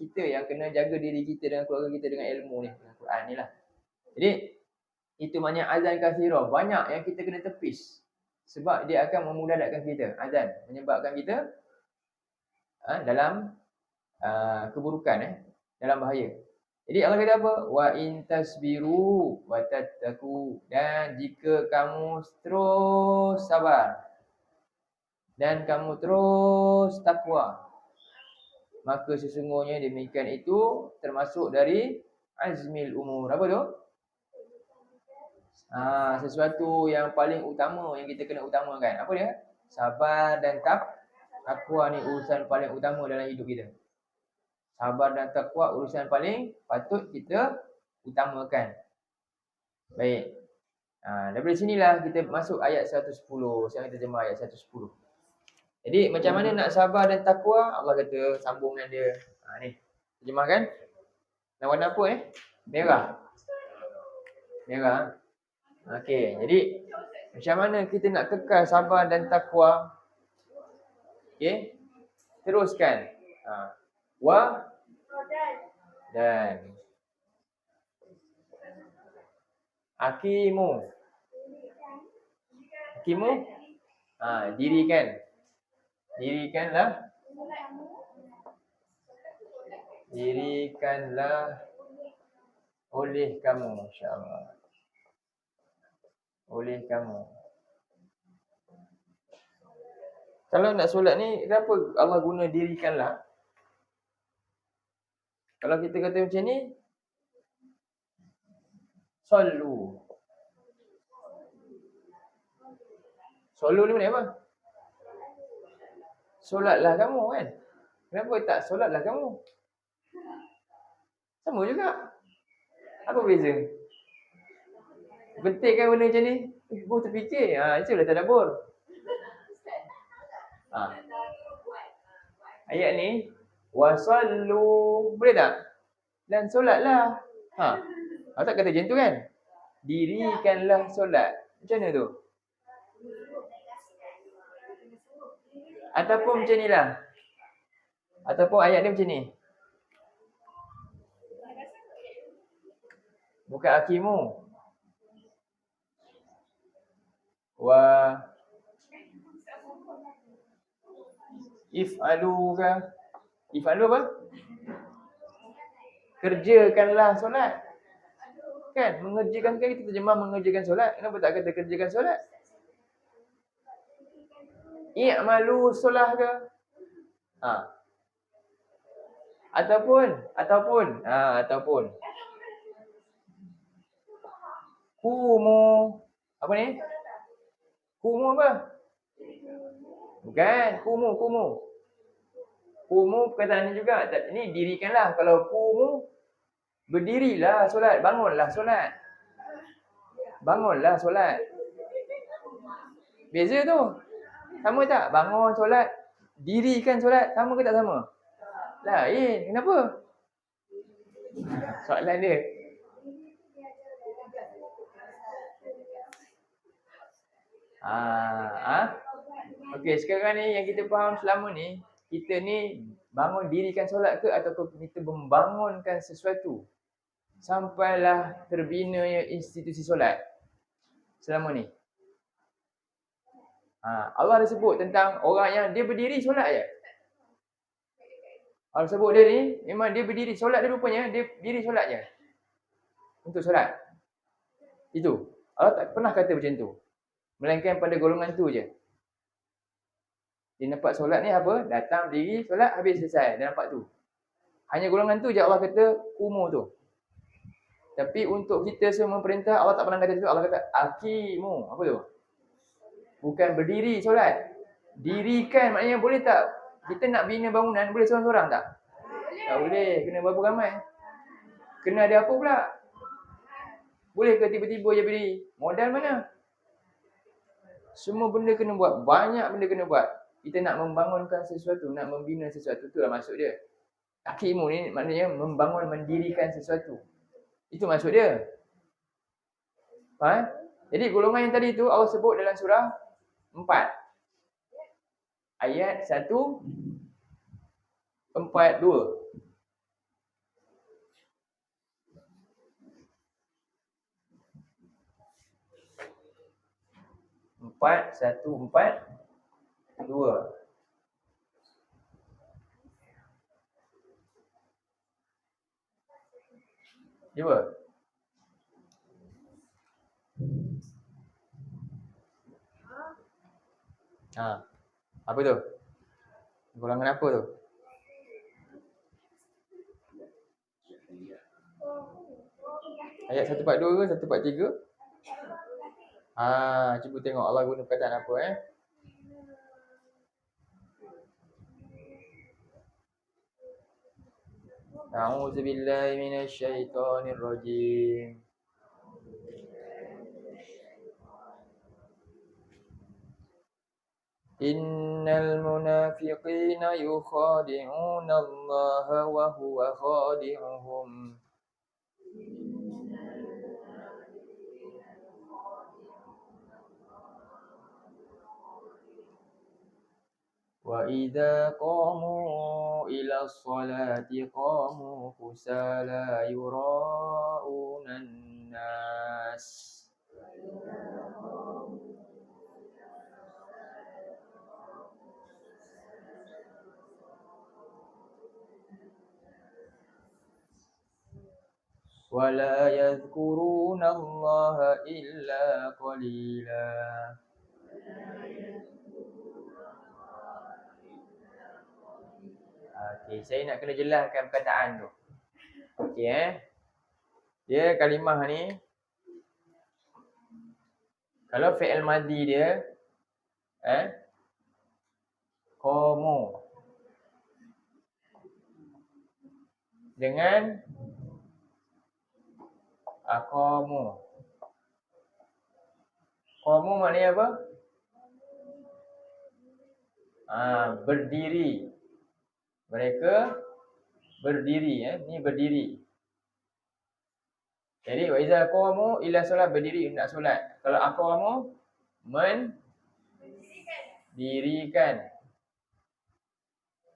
kita yang kena jaga diri kita dan keluarga kita dengan ilmu ni. Dengan Quran ni lah. Jadi itu maknanya azan kathira. Banyak yang kita kena tepis. Sebab dia akan memudaratkan kita. Azan. Menyebabkan kita dalam keburukan. Dalam bahaya. Jadi Allah kata apa? Wa in tasbiru wa tattaqu. Dan jika kamu terus sabar. Dan kamu terus takwa. Maka sesungguhnya demikian itu termasuk dari azmil umur. Apa tu? Sesuatu yang paling utama yang kita kena utamakan. Apa dia? Sabar dan takwa ni urusan paling utama dalam hidup kita. Sabar dan takwa urusan paling patut kita utamakan. Baik. Daripada sinilah kita masuk ayat 110. Sekarang kita terjemah ayat 110. Jadi macam mana nak sabar dan takwa? Allah kata sambungan dia. Ni. Terjemahkan. Dan warna apa Merah. Merah. Okey, jadi macam mana kita nak kekal sabar dan takwa? Okey. Teruskan. Wa dan Hakimu. Dirikan. Dirikanlah oleh kamu, insya-Allah. Oleh kamu. Kalau nak solat ni, kenapa Allah guna dirikanlah? Kalau kita kata macam ni, sallu. Sallu ni maknanya apa? Solatlah kamu kan? Kenapa tak solatlah kamu? Sama juga. Apa beza? Penting kan benda macam ni? Baru terfikir. Itulah tadabbur. Ayat ni, wasallu. Boleh tak? Dan solatlah. Awak tak kata macam tu kan? Dirikanlah solat. Macam mana tu? Ataupun macam ni lah. Ataupun ayat dia macam ni. Bukan akimu. Wa if'alu ke? If'alu apa? Kerjakanlah solat. Kan? Mengerjakan kan kita terjemah mengerjakan solat. Kenapa tak kata kerjakan solat? I'malu solah ke? Ha. Ataupun. Kumu. Apa ni? Kumu apa? Bukan. Kumu. Kumu perkataan ni juga. Ini dirikanlah. Kalau kumu, berdirilah solat. Bangunlah solat. Beza tu. Sama tak? Bangun solat. Dirikan solat. Sama ke tak sama? Lain. Kenapa? Soalan dia. Okey, sekarang ni yang kita faham selama ni, kita ni bangun dirikan solat ke ataupun kita membangunkan sesuatu sampailah terbinanya institusi solat selama ni. Allah dah sebut tentang orang yang dia berdiri solat je. Allah sebut dia ni memang dia berdiri solat, dia rupanya dia diri solat je. Untuk solat. Itu. Allah tak pernah kata macam tu. Melainkan pada golongan tu je. Dia nampak solat ni apa? Datang, berdiri, solat, habis selesai. Dia nampak tu. Hanya golongan tu je Allah kata kumu tu. Tapi untuk kita semua perintah, Allah tak pernah kata tu. Allah kata akimu. Apa tu? Bukan berdiri solat. Dirikan maknanya boleh tak? Kita nak bina bangunan, boleh seorang-seorang tak? Tak boleh. Kena berapa ramai? Kena ada apa pula? Boleh ke tiba-tiba je berdiri? Modal mana? Semua benda kena buat. Banyak benda kena buat. Kita nak membangunkan sesuatu, nak membina sesuatu, itulah maksud dia. Akimu ni maknanya membangun, mendirikan sesuatu. Itu maksud dia. Jadi golongan yang tadi tu Allah sebut dalam surah 4. Ayat 142. 4:1-4:2. Cuba. Apa tu? Golongan apa tu? Ayat 142 ke 143? Cuba tengok Allah guna perkataan apa A'udzubillahi minasyaitonirrajim. Innal munafiqina yukhadi'una Allah wa huwa khadi'uhum. Wa idza qamu ila sholati qamu kusala yura'una an-nas. Wa la yadhkuruna Allah illa qalila. Okey, saya nak kena jelaskan perkataan tu. Okey Dia kalimah ni kalau fi'il madhi dia qamu dengan aqamu. Qamu maknanya apa? Berdiri. Mereka berdiri ni berdiri. Jadi wa iza qamu ila solat, berdiri nak solat. Kalau aqamu mendirikan.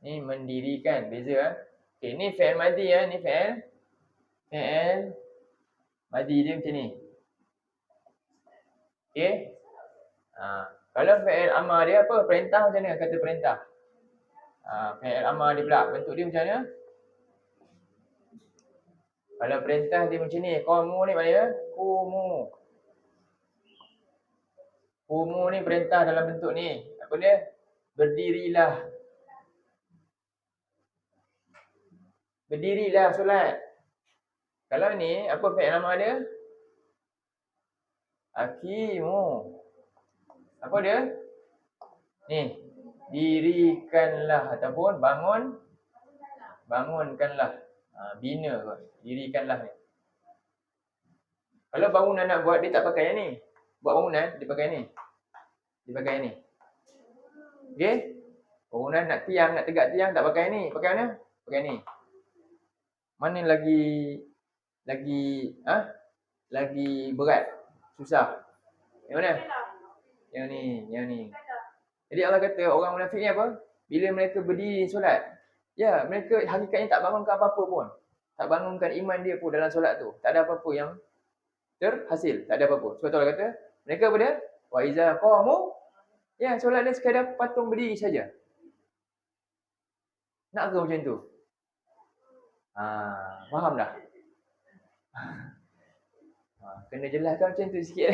Ni mendirikan, beza Okey, ni fi'il madhi ni fi'il Madi dia macam ni. Okey. Kalau fi'il amar dia apa? Perintah macam mana? Kata perintah. Fi'il amar dia pula. Bentuk dia macam mana? Kalau perintah dia macam ni. Qamu ni maknanya qumu. Qumu ni perintah dalam bentuk ni. Apa dia? Berdirilah. Berdirilah solat. Kalau ni, apa fi'il amar dia? Aqimu. Apa dia? Ni. Dirikanlah ataupun bangunkanlah. Bina kot. Dirikanlah ni. Kalau bangunan nak buat, dia tak pakai yang ni. Buat bangunan, dia pakai ni. Dia pakai ni. Okey? Bangunan nak tiang, nak tegak tiang, tak pakai ni. Pakai mana? Pakai ni. Mana lagi berat, susah? Yang mana? Yang ni. Jadi Allah kata orang munafik ni apa? Bila mereka berdiri solat, ya, mereka hakikatnya tak bangunkan apa-apa pun. Tak bangunkan iman dia pun dalam solat tu. Tak ada apa-apa yang terhasil. Tak ada apa-apa. Sebab tu Allah kata, mereka apa dia? Wa iza qamu, ya, solat dia sekadar patung berdiri saja. Nak ke macam tu? Faham dah? Kena jelaskan macam tu sikit.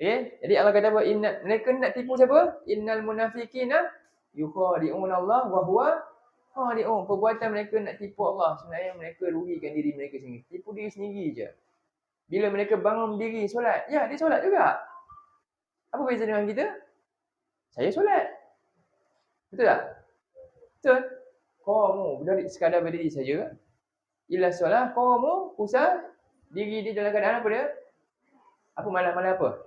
Jadi Allah kata apa? Mereka nak tipu siapa? Innal munafiqina yukhadi'una Allah wa huwa khadi'un. Perbuatan mereka nak tipu Allah. Sebenarnya mereka rugikan diri mereka sendiri. Tipu diri sendiri je. Bila mereka bangun berdiri solat, ya, dia solat juga. Apa beza dengan kita? Saya solat. Betul tak? Betul. Qamu, sekadar berdiri saja. Ila solat, qamu, usah diri dia dalam keadaan apa dia? Apa malas apa?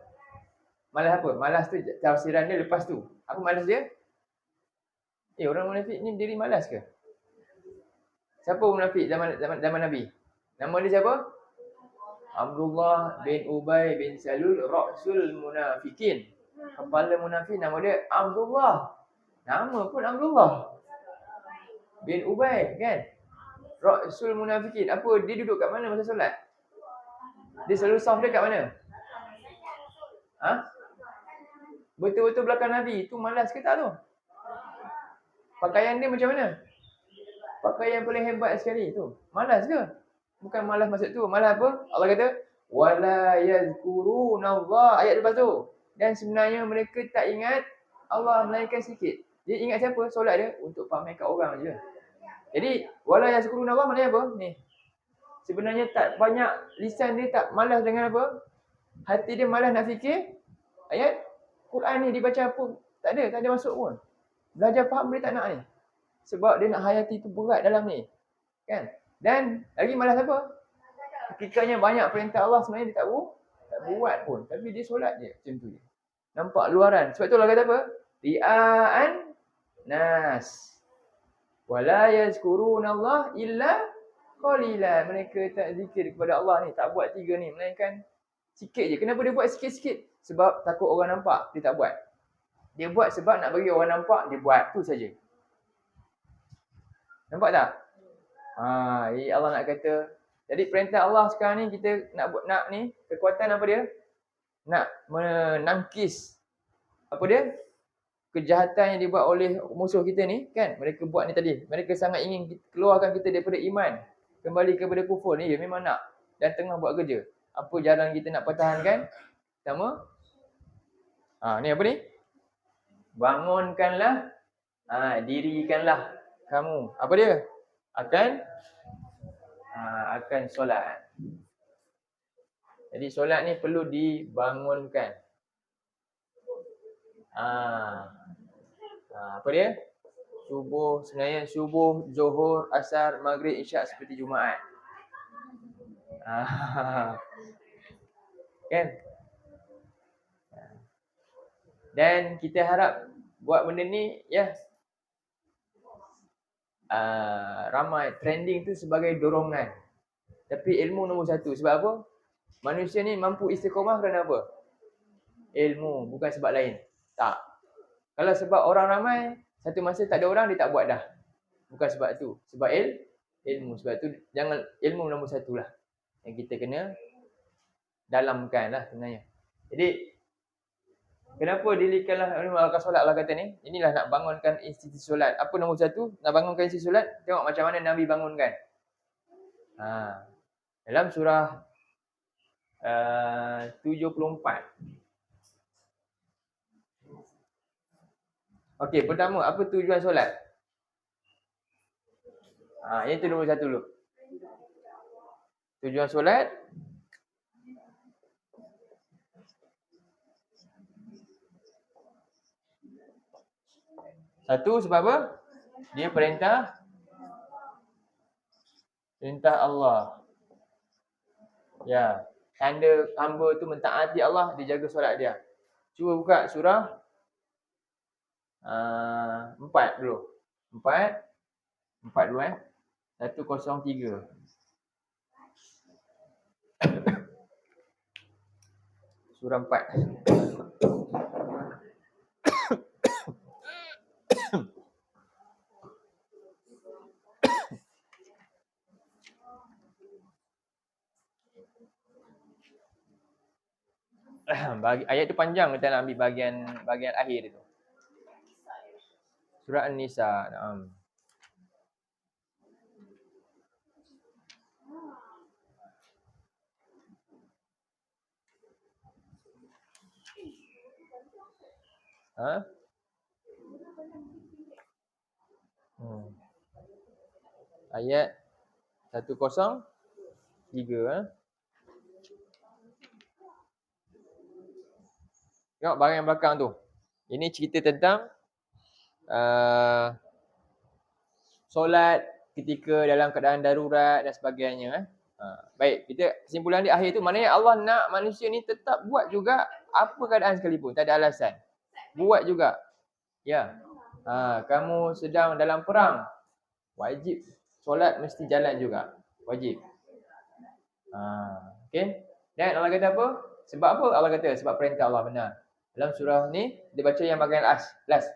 Malas apa? Malas tu tafsiran dia lepas tu. Apa malas dia? Orang munafik ni diri malas ke? Siapa munafik zaman Nabi? Nama dia siapa? Abdullah bin Ubay bin Salul, Ra'sul Munafikin. Kepala munafik nama dia Abdullah. Nama pun Abdullah bin Ubay, kan? Ra'sul Munafikin. Apa? Dia duduk kat mana masa solat? Dia selalu soft dia kat mana? Betul-betul belakang Nabi. Tu malas ke tak tu? Pakaian dia macam mana? Pakaian paling hebat sekali tu. Malas ke? Bukan malas maksud tu. Malas apa? Allah kata, wala yazkurunallah. Ayat lepas tu. Dan sebenarnya mereka tak ingat Allah melainkan sikit. Dia ingat siapa? Solat dia untuk pamer kat orang je. Jadi, wala yazkurunallah maknanya apa? Ni. Sebenarnya tak banyak, lisan dia tak malas dengan apa? Hati dia malas nak fikir ayat Quran ni dibaca apa? Tak ada masuk pun. Belajar faham dia tak nak ni. Sebab dia nak hayati tu berat dalam ni. Kan? Dan lagi malas apa? Hakikatnya banyak perintah Allah sebenarnya dia tak buat pun. Tapi dia solat je macam tu je. Nampak luaran. Sebab tu Allah kata apa? Ria'an nas. Wala yazkurunallah illa qalila. Mereka tak zikir kepada Allah ni. Tak buat tiga ni. Melainkan sikit je. Kenapa dia buat sikit-sikit? Sebab takut orang nampak, dia tak buat. Dia buat sebab nak bagi orang nampak, dia buat. Tu saja. Nampak tak? Allah nak kata. Jadi perintah Allah sekarang ni kita nak ni, kekuatan apa dia? Nak menangkis apa dia? Kejahatan yang dibuat oleh musuh kita ni, kan? Mereka buat ni tadi. Mereka sangat ingin keluarkan kita daripada iman, kembali kepada kufur ni. Ya, memang nak. Dan tengah buat kerja. Apa jalan kita nak pertahankan? Pertama, ni apa ni? Bangunkanlah, dirikanlah kamu. Apa dia? Akan solat. Jadi solat ni perlu dibangunkan. Apa dia? Subuh, sebenarnya subuh, zuhur, asar, maghrib, isyak seperti Jumaat. Kan? Dan kita harap buat benda ni, ya, ramai trending tu sebagai dorongan. Tapi ilmu nombor satu. Sebab apa? Manusia ni mampu istiqamah kerana apa? Ilmu, bukan sebab lain. Tak. Kalau sebab orang ramai, satu masa tak ada orang, dia tak buat dah. Bukan sebab tu. Sebab ilmu. Sebab tu jangan ilmu nombor satu lah yang kita kena dalamkan lah sebenarnya. Jadi kenapa dilikanlah melakukan solat Allah kata ni? Inilah nak bangunkan institusi solat. Apa nombor satu? Nak bangunkan institusi solat, tengok macam mana Nabi bangunkan. Dalam surah 74. Okey, pertama, apa tujuan solat? Yang tu nombor satu dulu. Tujuan solat, satu, sebab apa? Dia perintah Allah. Ya, tanda hamba tu mentaati Allah, dia jaga solat dia. Cuba buka surah 4 dulu. 4 dulu 103. Surah 4. Ayat tu panjang, kita nak ambil bahagian akhir tu. Surah An-Nisa. Ayat 103. Tengok bahagian belakang tu. Ini cerita tentang solat ketika dalam keadaan darurat dan sebagainya. Baik, kita kesimpulan di akhir tu, maknanya Allah nak manusia ni tetap buat juga apa keadaan sekalipun, tak ada alasan. Buat juga. Ya. Kamu sedang dalam perang, wajib solat mesti jalan juga. Wajib. Okay. Dan Allah kata apa? Sebab apa Allah kata? Sebab perintah Allah benar. Dalam surah ni, dia baca yang bahagian last.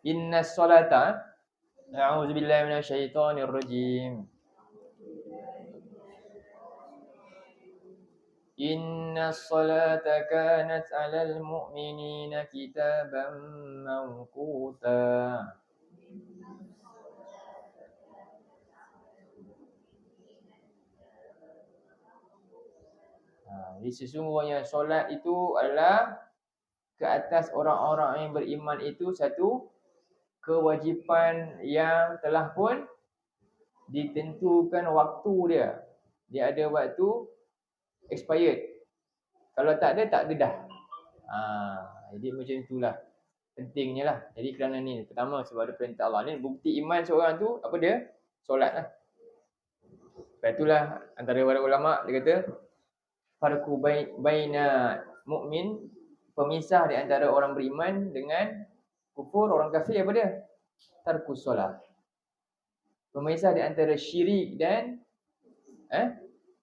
Innas solata, a'udzubillahi minasyaitonirrajim. Innas solata kanat 'alal mu'minina kitaban mawquta. Jadi sesungguhnya solat itu adalah ke atas orang-orang yang beriman itu satu kewajipan yang telah pun ditentukan waktu dia. Dia ada waktu expired. Kalau tak ada dah. Jadi macam itulah. Pentingnya lah. Jadi kerana ni, pertama sebab ada perintah Allah. Ni bukti iman seorang tu, apa dia? Solat lah. Sebab itulah antara para ulama' dia kata farqu baina mu'min, pemisah di antara orang beriman dengan kufur, orang kafir, apa dia? Tarkus solat. Pemisah di antara syirik dan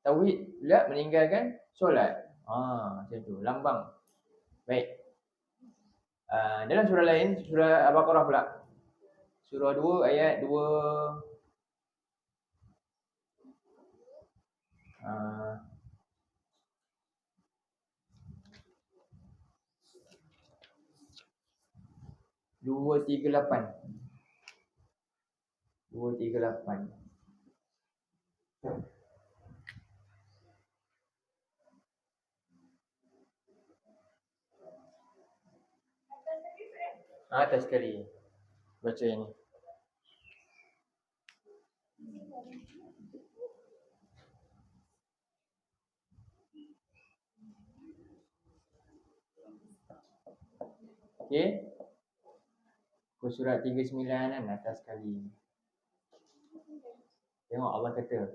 tauhid pula meninggalkan solat. Macam tu, lambang. Baik. Dalam surah lain, surah Al-Baqarah pula. Surah 2 ayat 2 238. Atas sekali. Baca yang ni. Okey. Surat 39 kan, atas sekali. Tengok Allah kata,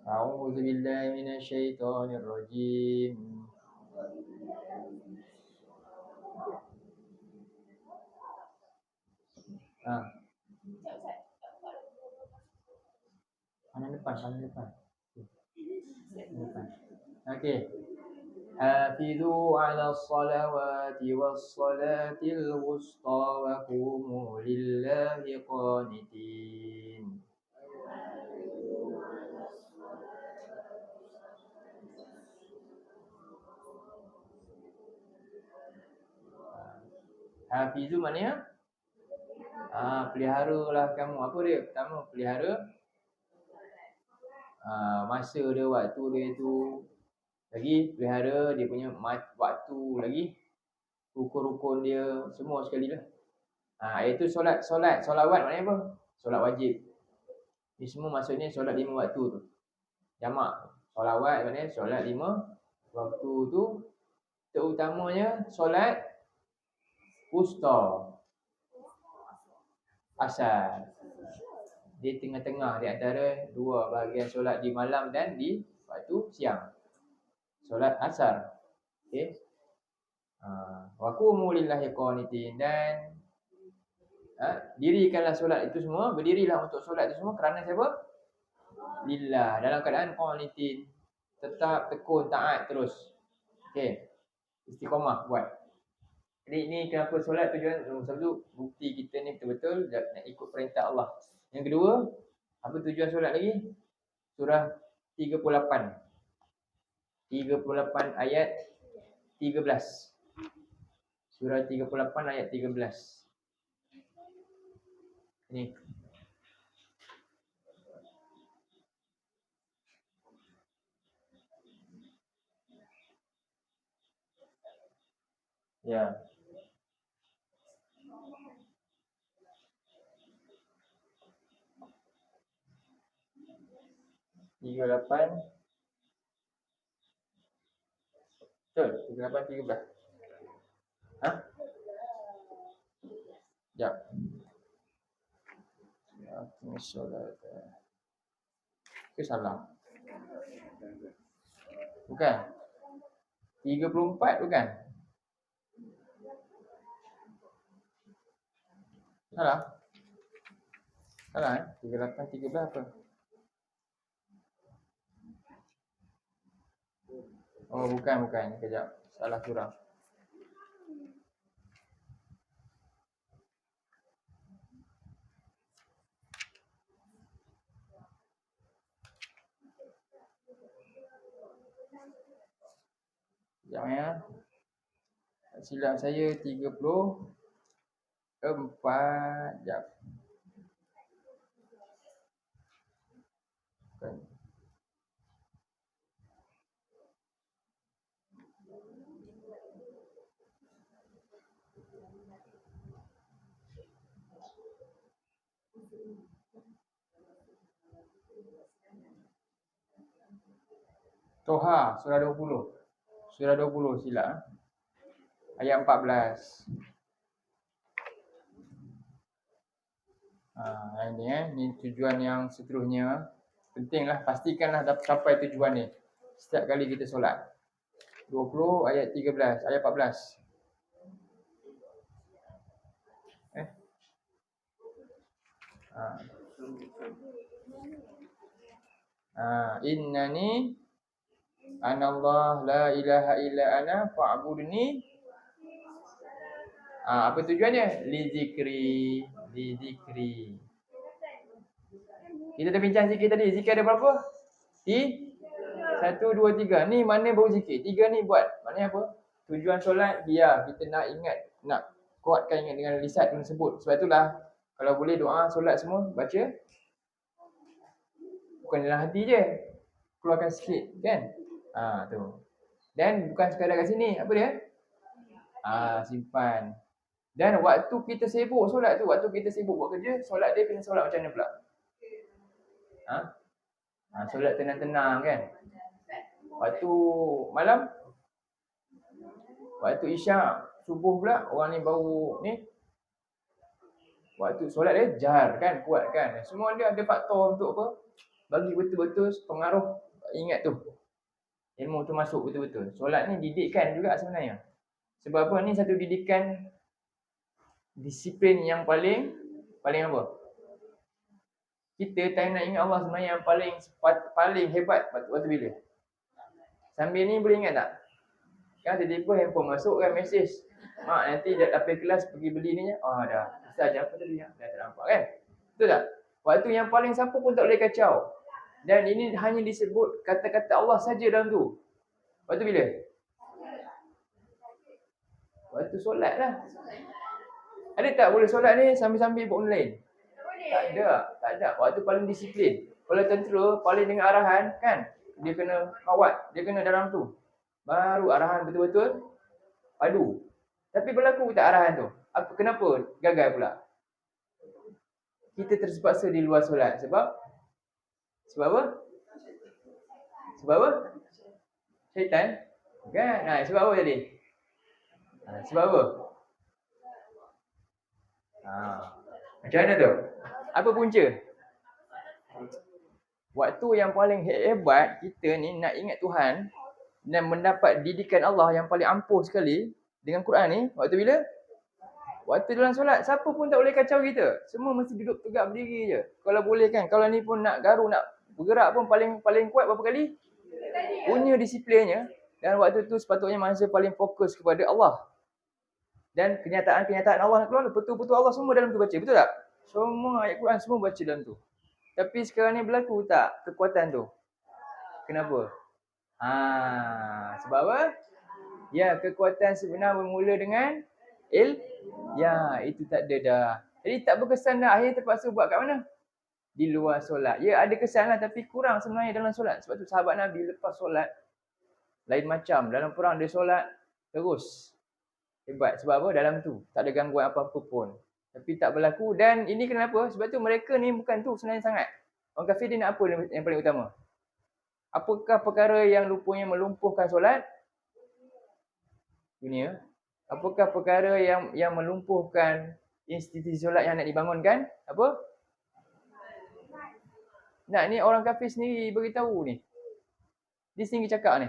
A'udzubillahi minasyaitonirrajim. Kanan depan. Okey. حافظوا على الصلوات والصلاة الوسطى وقوموا لله قانتين. Hafizu maknanya peliharalah kamu. Apa dia? Pertama, pelihara masa dia, waktu dia tu. Lagi pelihara dia punya waktu lagi. Rukun-rukun dia semua sekali lah. Iaitu solawat maknanya apa? Solat wajib. Ini semua maksudnya solat 5 waktu tu. Jamak. Solawat maknanya solat 5 waktu tu. Terutamanya solat wusta, asar. Di tengah-tengah di antara dua bahagian solat di malam dan di waktu siang. Solat asar. Okey. Wa qumu lillahi qanitin, dan dirikanlah solat itu semua, berdirilah untuk solat itu semua kerana siapa? Lillah, dalam keadaan qanitin, tetap tekun taat terus. Okey. Istiqamah buat. Jadi ni kenapa solat tujuan satu, bukti kita ni betul-betul nak ikut perintah Allah. Yang kedua, apa tujuan solat lagi? Surah 38 ayat 13. Surah 38 ayat 13. Ni. Ya. Betul, 38, 13. Sekejap. Ini solat. Ke salah? Bukan. 34 bukan? Salah? Salah 38, 13 apa? Oh, bukan. Kejap. Salah surah. Sekejap ya. Silap saya 34. Sekejap. Bukan. Toha, surah 20. Surah 20 silap. Ayat 14. Yang ni ni tujuan yang seterusnya. Pentinglah, pastikanlah dapat sampai tujuan ni setiap kali kita solat. 20 ayat 13, ayat 14. Innani anallah la ilaha illa ana fa'budni. Apa tujuannya? Li zikri. Kita dah bincang zikir tadi. Zikir ada berapa? 1, 2, 3. Ni mana baru zikir? 3 ni buat. Maknanya apa? Tujuan solat biar kita nak ingat, nak kuatkan ingat dengan lisan tersebut. Sebab itulah kalau boleh doa solat semua baca bukan dalam hati je. Keluarkan sikit kan? Tu. Dan bukan sekadar kat sini. Apa dia? Simpan. Dan waktu kita sibuk solat tu, waktu kita sibuk buat kerja, solat dia kena solat macam mana pula? Solat tenang-tenang kan? Waktu malam, waktu isyak, subuh pula, orang ni baru ni, waktu solat dia jar kan, kuat kan? Semua dia ada faktor untuk apa? Bagi betul-betul pengaruh ingat tu. Ilmu tu masuk betul-betul. Solat ni didikan juga sebenarnya. Sebab apa? Ni satu didikan disiplin yang paling apa? Kita time nak ingat Allah sebenarnya yang paling hebat waktu bila? Sambil ni boleh ingat tak? Kan tiba-tiba handphone masuk kan mesej. Mak nanti lepas kelas pergi beli ni. Dah. Ustaz apa tadi? Dah tak nampak kan? Betul tak? Waktu yang paling siapa pun tak boleh kacau. Dan ini hanya disebut kata-kata Allah saja dalam tu. Waktu bila? Waktu solat lah. Ada tak boleh solat ni sambil-sambil buat online? Tak ada. Waktu paling disiplin. Kalau tentera paling dengan arahan kan, dia kena kawat, dia kena dalam tu. Baru arahan betul-betul padu. Tapi berlaku tak arahan tu? Kenapa gagal pula? Kita terpaksa di luar solat. Sebab apa? Sebab apa? Syaitan? Kan? Sebab apa tadi? Sebab apa? Macam mana tu? Apa punca? Waktu yang paling hebat kita ni nak ingat Tuhan dan mendapat didikan Allah yang paling ampuh sekali dengan Quran ni, waktu bila? Waktu dalam solat. Siapa pun tak boleh kacau kita. Semua mesti duduk tegak berdiri je. Kalau boleh kan, kalau ni pun nak garu, nak bergerak pun paling kuat berapa kali? Punya disiplinnya. Dan waktu tu sepatutnya manusia paling fokus kepada Allah. Dan kenyataan-kenyataan Allah nak keluar, betul-betul Allah semua dalam tu baca. Betul tak? Semua ayat Quran semua baca dalam tu. Tapi sekarang ni berlaku tak kekuatan tu? Kenapa? Sebab apa? Ya, kekuatan sebenar bermula dengan ya, itu tak ada dah. Jadi tak berkesan dah. Akhirnya terpaksa buat kat mana? Di luar solat. Ya, ada kesan lah tapi kurang sebenarnya dalam solat. Sebab tu sahabat Nabi lepas solat, lain macam. Dalam perang dia solat terus. Hebat. Sebab apa? Dalam tu tak ada gangguan apa-apa pun. Tapi tak berlaku. Dan ini kenapa? Sebab tu mereka ni bukan tu sebenarnya sangat. Orang kafir dia nak apa yang paling utama? Apakah perkara yang rupanya melumpuhkan solat? Dunia. Apakah perkara yang melumpuhkan institusi solat yang nak dibangunkan? Apa? Ni orang kafir sendiri beritahu ni. Dia sendiri cakap ni.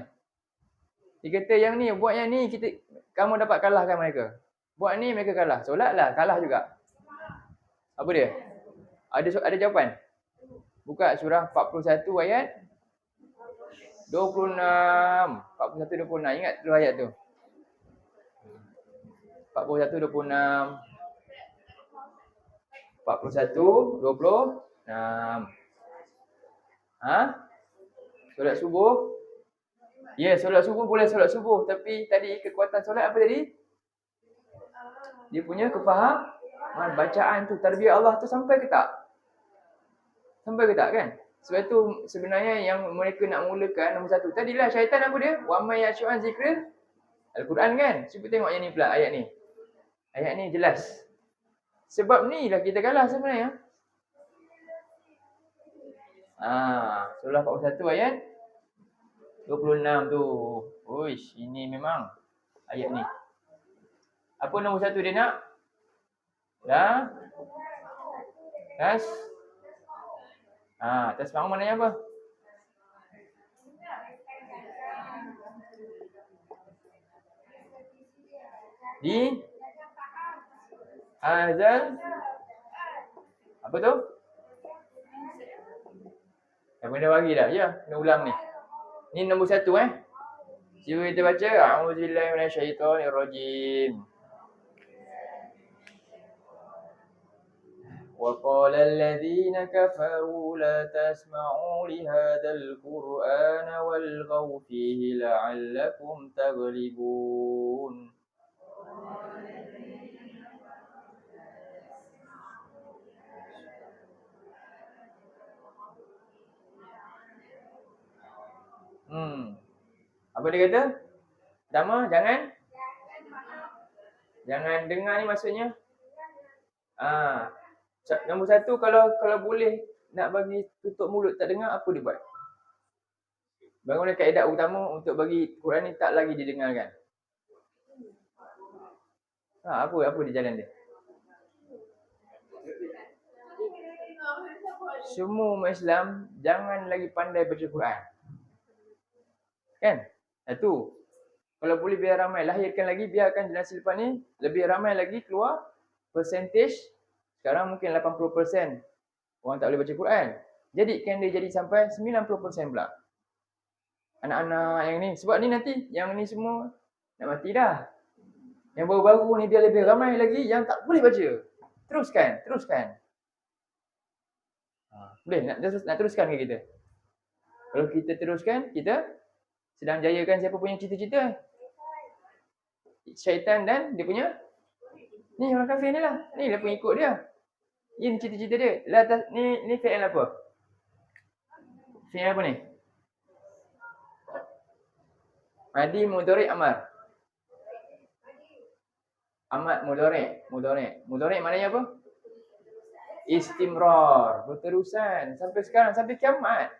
Dia kata yang ni, buat yang ni, kamu dapat kalahkan mereka. Buat ni mereka kalah. Solat lah, kalah juga. Apa dia? Ada jawapan? Buka surah 41 ayat 26. 41, 26. Ingat tu ayat tu. 41, 26. 41, 26. Solat subuh? Ya, solat subuh boleh solat subuh. Tapi tadi kekuatan solat apa tadi? Dia punya kefahaman, bacaan tu, tarbiyah Allah tu sampai ke tak? Sampai ke tak kan? Sebab tu sebenarnya yang mereka nak mulakan nombor satu. Tadilah syaitan apa dia? Wa may yashu'an zikr Al-Quran kan? Cuba tengok yang ni pula, ayat ni. Ayat ni jelas. Sebab ni lah kita kalah sebenarnya. Surah 41 ayat 26 tu. Uish, ini memang ayat ni. Apa nombor satu dia nak? Tas. Tas bangun maknanya apa? Di azal. Apa tu? Yang benda bagi dah. Ya, kena ulang ni. Ni nombor satu Cuba kita baca. A'udzubillahi minasyaitonirrajim. وقال الذين كفروا لا تسمعوا لهذا القرآن والغوا فيه لعلكم تغلبون. Apa dia kata? Pertama, jangan dengar ni maksudnya. Nombor satu, kalau boleh nak bagi tutup mulut tak dengar, apa dia buat? Bagaimana kaedah utama untuk bagi Quran ni tak lagi didengarkan? Apa di jalan dia? Semua umat Islam jangan lagi pandai baca Quran. Kan? Satu. Kalau boleh biar ramai, lahirkan lagi, biarkan generasi lepas ni lebih ramai lagi keluar percentage. Sekarang mungkin 80% orang tak boleh baca Quran. Jadikan dia jadi sampai 90% pula. Anak-anak yang ni. Sebab ni nanti, yang ni semua Nak mati dah. Yang baru-baru ni biar lebih ramai lagi yang tak boleh baca. Teruskan. Boleh nak teruskan ke kita? Kalau kita teruskan, kita sedang jayakan siapa punya cita-cita? Syaitan dan dia punya ni orang kafir ni lah. Ni dia pengikut dia. Ini cita-cita dia. Ni fi'il apa? Fi'il apa ni? Madi mudhari' amar. Amat mudhari' maknanya apa? Istimrar, berterusan sampai sekarang, sampai kiamat.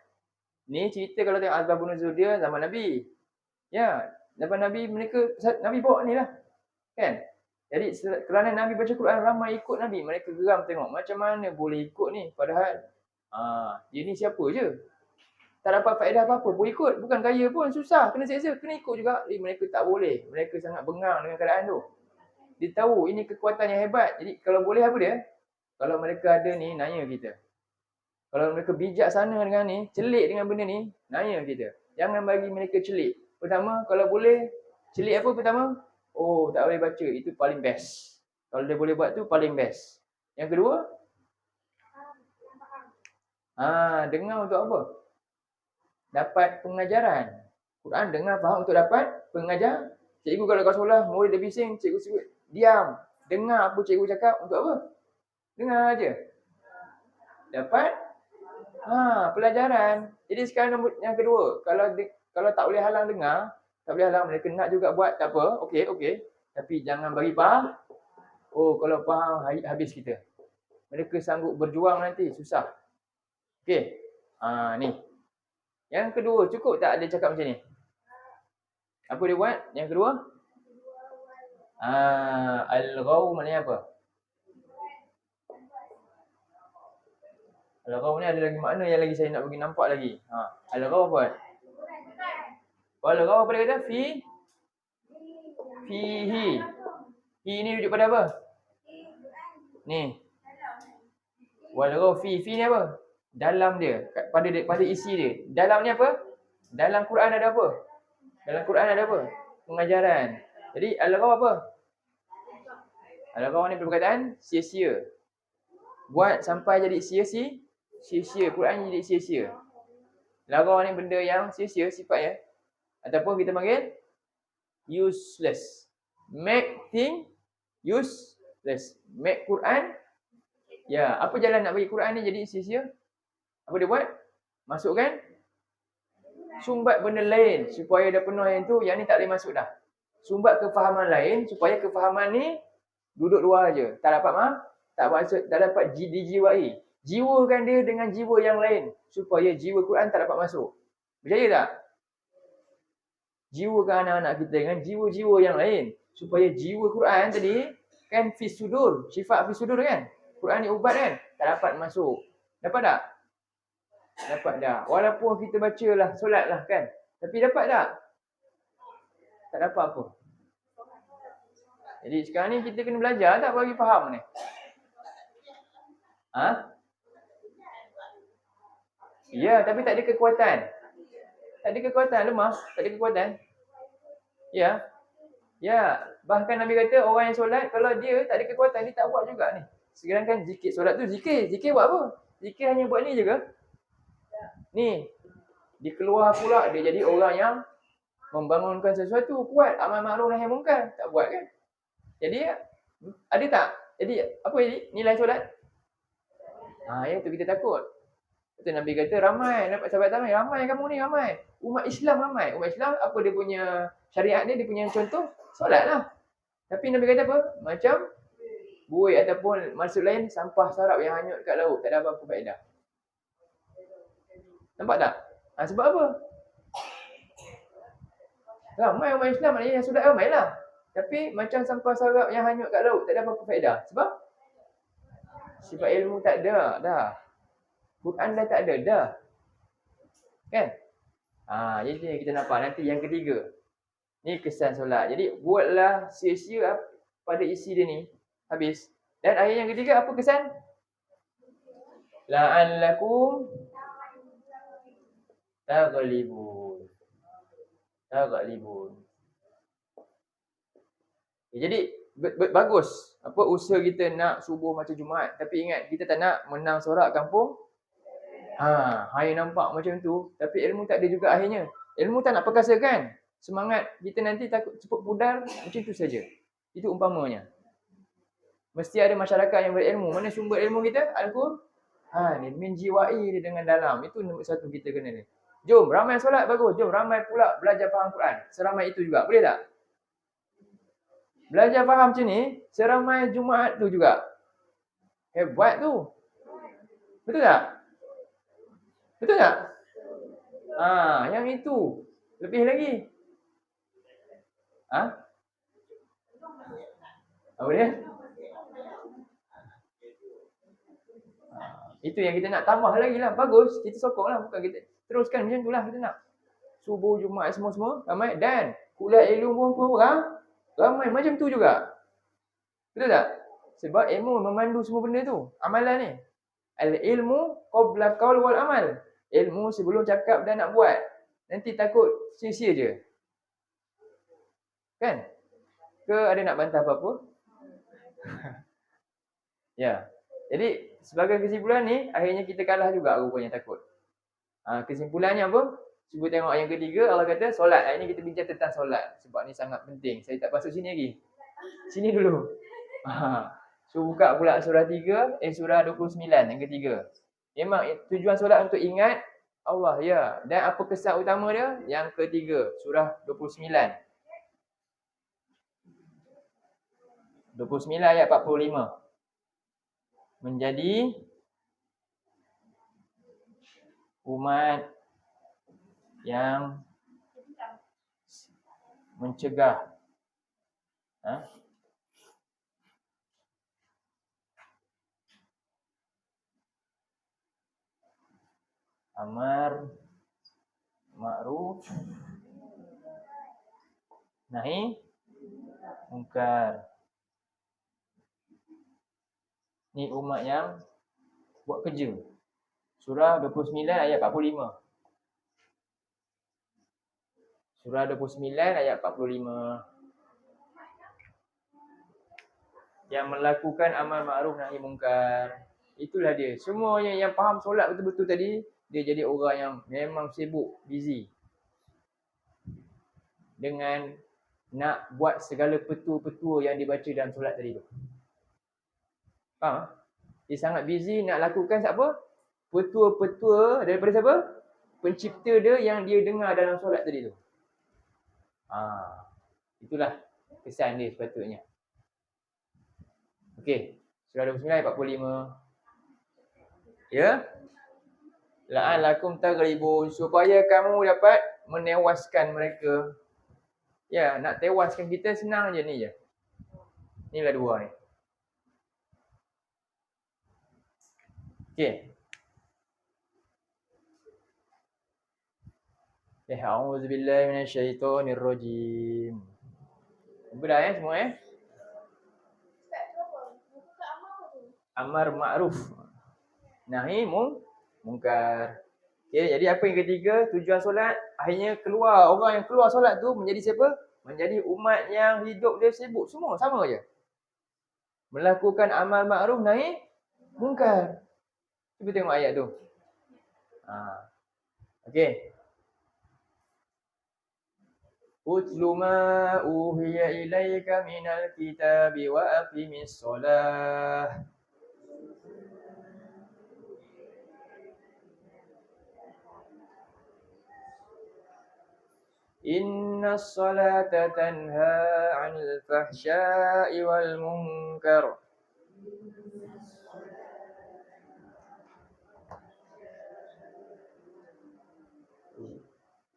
Ni cerita kalau tengok asbabun nuzul dia zaman Nabi. Ya, zaman Nabi Nabi bawa ni lah. Kan? Jadi kerana Nabi baca Quran, ramai ikut Nabi. Mereka geram tengok macam mana boleh ikut ni. Padahal dia ni siapa je? Tak dapat faedah apa-apa pun ikut. Bukan kaya pun, susah. Kena seksa, kena ikut juga. Mereka tak boleh. Mereka sangat bengang dengan keadaan tu. Dia tahu ini kekuatan yang hebat. Jadi kalau boleh apa dia? Kalau mereka ada ni, nanya kita. Kalau mereka bijaksana dengan ni, celik dengan benda ni, nanya kita. Jangan bagi mereka celik. Pertama, kalau boleh, celik apa pertama? Oh, tak boleh baca. Itu paling best. Kalau dia boleh buat tu, paling best. Yang kedua? Dengar untuk apa? Dapat pengajaran. Quran dengar, faham untuk dapat pengajar. Cikgu kalau kat sekolah, murid dia bising, cikgu sebut, diam. Dengar apa cikgu cakap, untuk apa? Dengar aja. Dapat pelajaran. Jadi sekarang yang kedua, kalau tak boleh halang dengar, tak boleh halang, mereka nak juga buat, tak apa, okey. Tapi jangan bagi faham. Oh, kalau faham, habis kita. Mereka sanggup berjuang nanti, susah. Okey. Ni. Yang kedua, cukup tak dia cakap macam ni? Apa dia buat? Yang kedua? Al-ghaw maknanya apa? Al-ghaw ni ada lagi makna yang lagi saya nak bagi nampak lagi. Al-ghaw apa? Al-ghaw apa dia kata? Fihi. Hi ni rujuk pada apa? Ni. Wal-ghaw fi ni apa? Dalam dia, pada isi dia. Dalam ni apa? Dalam Quran ada apa? Dalam Quran ada apa? Pengajaran. Jadi al-ghaw apa? Al-ghaw ni perkataan sia-sia. Buat sampai jadi sia-sia. Quran jadi sia-sia. Laghaw ni benda yang sia-sia sifatnya. Ataupun kita panggil useless. Make thing useless. Make Quran. Ya, apa jalan nak bagi Quran ni jadi sia-sia? Apa dia buat? Masukkan sumbat benda lain supaya dah penuh yang tu, yang ni tak boleh masuk dah. Sumbat kefahaman lain supaya kefahaman ni duduk luar aja. Tak dapat dijiwai. Jiwakan dia dengan jiwa yang lain supaya jiwa Quran tak dapat masuk. Percaya tak? Jiwakan anak-anak kita dengan jiwa-jiwa yang lain supaya jiwa Quran tadi kan fi sudur, sifat fi sudur kan? Quran ni ubat kan? Tak dapat masuk. Dapat tak? Dapat dah. Walaupun kita bacalah, solatlah kan. Tapi dapat tak? Tak dapat apa. Jadi sekarang ni kita kena belajar tak bagi faham ni? Ya, tapi tak ada kekuatan. Tak ada kekuatan, lemah. Tak ada kekuatan. Ya. Bahkan Nabi kata orang yang solat, kalau dia tak ada kekuatan, dia tak buat juga ni. Sedangkan zikir, solat tu zikir. Zikir buat apa? Zikir hanya buat ni je ke? Ni. Dia keluar pula, dia jadi orang yang membangunkan sesuatu. Kuat. Amal ma'ruf nahi munkar. Tak buat kan? Jadi, ada tak? Jadi, apa jadi nilai solat? Yang tu kita takut. Itu Nabi kata ramai, sahabat ramai kamu ni ramai. Umat Islam ramai. Umat Islam apa dia punya syariat dia punya contoh? Solat lah. Tapi Nabi kata apa? Macam buih ataupun maksud lain sampah sarap yang hanyut kat laut. Tak ada apa-apa faedah. Nampak tak? Sebab apa? Ramai umat Islam maknanya yang solat ramai lah. Tapi macam sampah sarap yang hanyut kat laut. Tak ada apa-apa faedah. Sebab ilmu tak ada dah. Quran dah tak ada dah. Kan? Jadi kita nampak nanti yang ketiga. Ni kesan solat. Jadi buatlah sia-sia pada isi dia ni. Habis. Dan ayat yang ketiga apa kesan? La'allakum taghlibun. Jadi bagus apa usaha kita nak subuh macam Jumaat, tapi ingat kita tak nak menang sorak kampung. Hari nampak macam tu, tapi ilmu tak ada juga akhirnya. Ilmu tak nak perkasakan. Semangat kita nanti takut cepat pudar, macam tu saja. Itu umpamanya. Mesti ada masyarakat yang berilmu. Mana sumber ilmu kita? Al-Quran. Min jiwa'i dia dengan dalam. Itu nombor satu kita kena ni. Jom, ramai solat bagus. Jom, ramai pula belajar faham Quran. Seramai itu juga. Boleh tak? Belajar faham macam ni, seramai Jumaat tu juga. Hebat tu. Betul tak? Betul tak? Yang itu. Lebih lagi. Apa dia? Itu yang kita nak tambah lagi lah. Bagus. Kita sokong lah. Bukan kita teruskan macam tu lah kita nak. Subuh, Jumaat semua-semua. Ramai. Dan kuliah ilmu pun ramai macam tu juga. Betul tak? Sebab ilmu memandu semua benda tu. Amalan ni. Al-ilmu qabla qaul wal amal. Ilmu sebelum cakap dan nak buat. Nanti takut sia-sia je. Kan? Ke ada nak bantah apa-apa? Ya. Jadi sebagai kesimpulan ni, akhirnya kita kalah juga rupanya takut. Kesimpulannya apa? Cuba tengok yang ketiga, Allah kata solat. Hari ni kita bincang tentang solat. Sebab ni sangat penting. Saya tak masuk sini lagi. Sini dulu. So buka pula surah 3, surah 29 yang ketiga. Memang tujuan solat untuk ingat Allah, ya. Dan apa kesan utama dia? Yang ketiga, surah 29. 29 ayat 45. Menjadi umat yang mencegah amar ma'ruf nahi mungkar. Ni umat yang buat kerja. Surah 29 ayat 45. Surah 29 ayat 45. Yang melakukan amal ma'ruf nahi mungkar. Itulah dia. Semuanya yang faham solat betul-betul tadi, dia jadi orang yang memang sibuk, busy dengan nak buat segala petua-petua yang dibaca dalam solat tadi tu. Faham? Dia sangat busy nak lakukan apa? Petua-petua daripada siapa? Pencipta dia yang dia dengar dalam solat tadi tu. Itulah kesan dia sepatutnya. Okey. Surah 29 ayat 45. Ya? La'alakum taghribun, supaya kamu dapat menewaskan mereka. Ya, nak tewaskan kita senang je ni je. Inilah dua ni. Okey. A'udzubillahi minasyaitonirrajim. Dah semua Amar ma'ruf nahi mungkar. Okay, jadi apa yang ketiga, tujuan solat, akhirnya keluar, orang yang keluar solat tu menjadi siapa? Menjadi umat yang hidup dia sibuk, semua sama je. Melakukan amal ma'ruf nahi mungkar. Cuba tengok ayat tu. Okey. Utlu ma uhiya ilaika minal kitabi wa aqimis solah. Inna salata tanha 'anil fahsya'i wal munkar.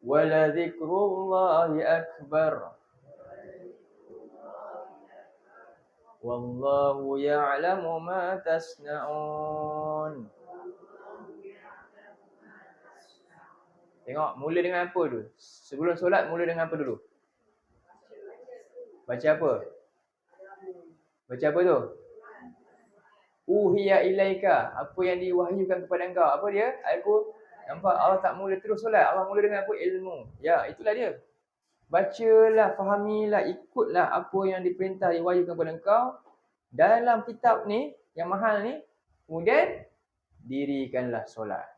Wala dzikrullahi akbar. Wallahu ya'lamu ma tasna'un. Tengok, mula dengan apa tu? Sebelum solat, mula dengan apa dulu? Baca apa? Baca apa tu? Uhiya ilaika. Apa yang diwahyukan kepada engkau. Apa dia? Aku nampak Allah tak mula terus solat. Allah mula dengan apa? Ilmu. Ya, itulah dia. bacalah, fahamilah, ikutlah apa yang diperintah, diwahyukan kepada engkau dalam kitab ni, yang mahal ni. Kemudian, dirikanlah solat.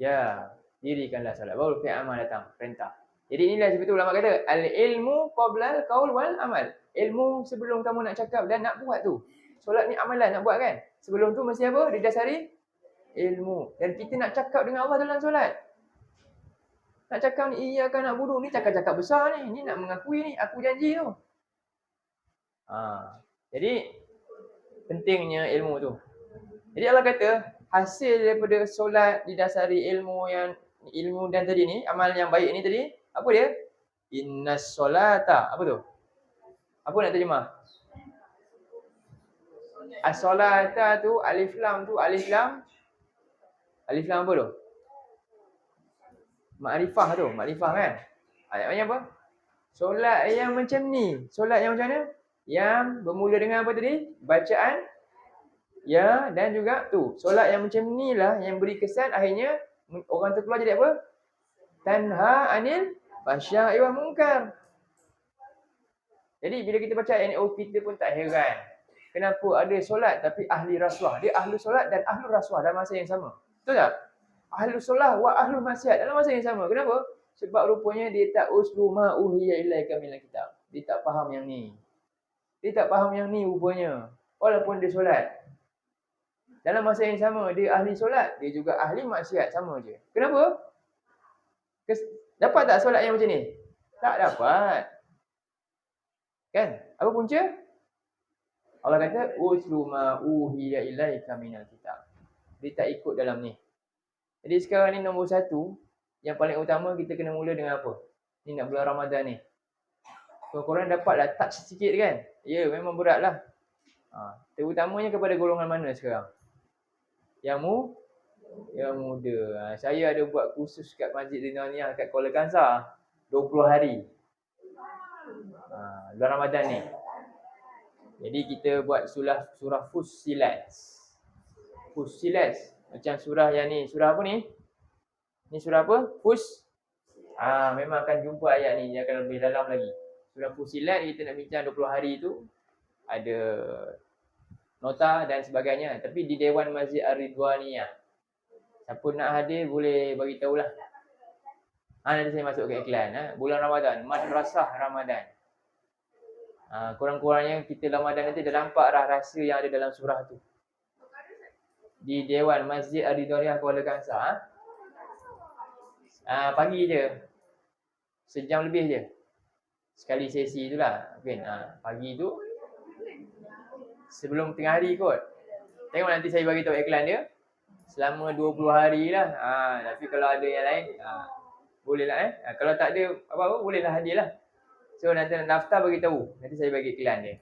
Ya, dirikanlah solat. Baru fi'il amal datang, perintah. Jadi inilah seperti ulama kata, al-ilmu qablal qaul wal amal. Ilmu sebelum kamu nak cakap dan nak buat tu. Solat ni amalan nak buat kan? Sebelum tu mesti apa? Didasari ilmu. Dan kita nak cakap dengan Allah dalam solat. Nak cakap ni, iyyaka na'budu, ni cakap-cakap besar ni. Ni nak mengakui ni, aku janji tu. Jadi, pentingnya ilmu tu. Jadi Allah kata, hasil daripada solat didasari ilmu dan tadi ni, amal yang baik ni tadi, apa dia? Innas solata. Apa tu? Apa nak terjemah? As-solata tu, alif lam tu, alif lam apa tu? Makrifah tu, makrifah kan? Ayatnya apa? Solat yang macam ni. Solat yang macam mana? Yang bermula dengan apa tadi? Bacaan. Ya, dan juga tu. Solat yang macam ni lah yang beri kesan akhirnya orang tu keluar jadi apa? Tanha anil fahsya'i wal munkar. Jadi bila kita baca ayat ni, kita pun tak heran. Kenapa ada solat tapi ahli rasuah? Dia ahli solat dan ahli rasuah dalam masa yang sama. Betul tak? Ahli solat wa ahli maksiat dalam masa yang sama. Kenapa? Sebab rupanya dia tak uslu ma uhiya ilaika minal kitab. Dia tak faham yang ni. Dia tak faham yang ni rupanya. Walaupun dia solat. Dalam masa yang sama, dia ahli solat, dia juga ahli maksiat, sama je. Kenapa? Dapat tak solat yang macam ni? Tak dapat. Kan? Apa punca? Allah kata, uslu ma uhiya ilaika minal kitab. Dia tak ikut dalam ni. Jadi sekarang ni nombor satu, yang paling utama kita kena mula dengan apa? Ni nak bulan Ramadan ni. Korang dapatlah touch sikit kan? Ya, memang berat lah. Terutamanya kepada golongan mana sekarang? Yang muda. Saya ada buat kursus kat Masjid Ridwaniyah kat Kuala Kangsar 20 hari. Bulan Ramadan ni. Jadi kita buat surah Fussilat. Fussilat. Macam surah yang ni. Surah apa ni? Ni surah apa? Memang akan jumpa ayat ni. Dia akan lebih dalam lagi. Surah Fussilat kita nak bincang 20 hari tu. Ada nota dan sebagainya. Tapi di Dewan Masjid Ar-Ridwaniyah. Siapa nak hadir boleh bagi tahulah. Nanti saya masuk ke iklan. Bulan Ramadan. Madrasah Ramadan. Kurang-kurangnya kita Ramadan nanti dah nampak rahsia yang ada dalam surah tu. Di Dewan Masjid Ar-Ridwaniyah Kuala Kangsar. Pagi je. Sejam lebih je. Sekali sesi tu lah. Pagi tu. Sebelum tengah hari kot. Tengok nanti saya bagi tahu iklan dia. Selama 20 hari lah. Tapi kalau ada yang lain, boleh lah kalau tak ada apa-apa, boleh lah hadir lah. So nanti nak daftar bagi tahu. Nanti saya bagi iklan dia.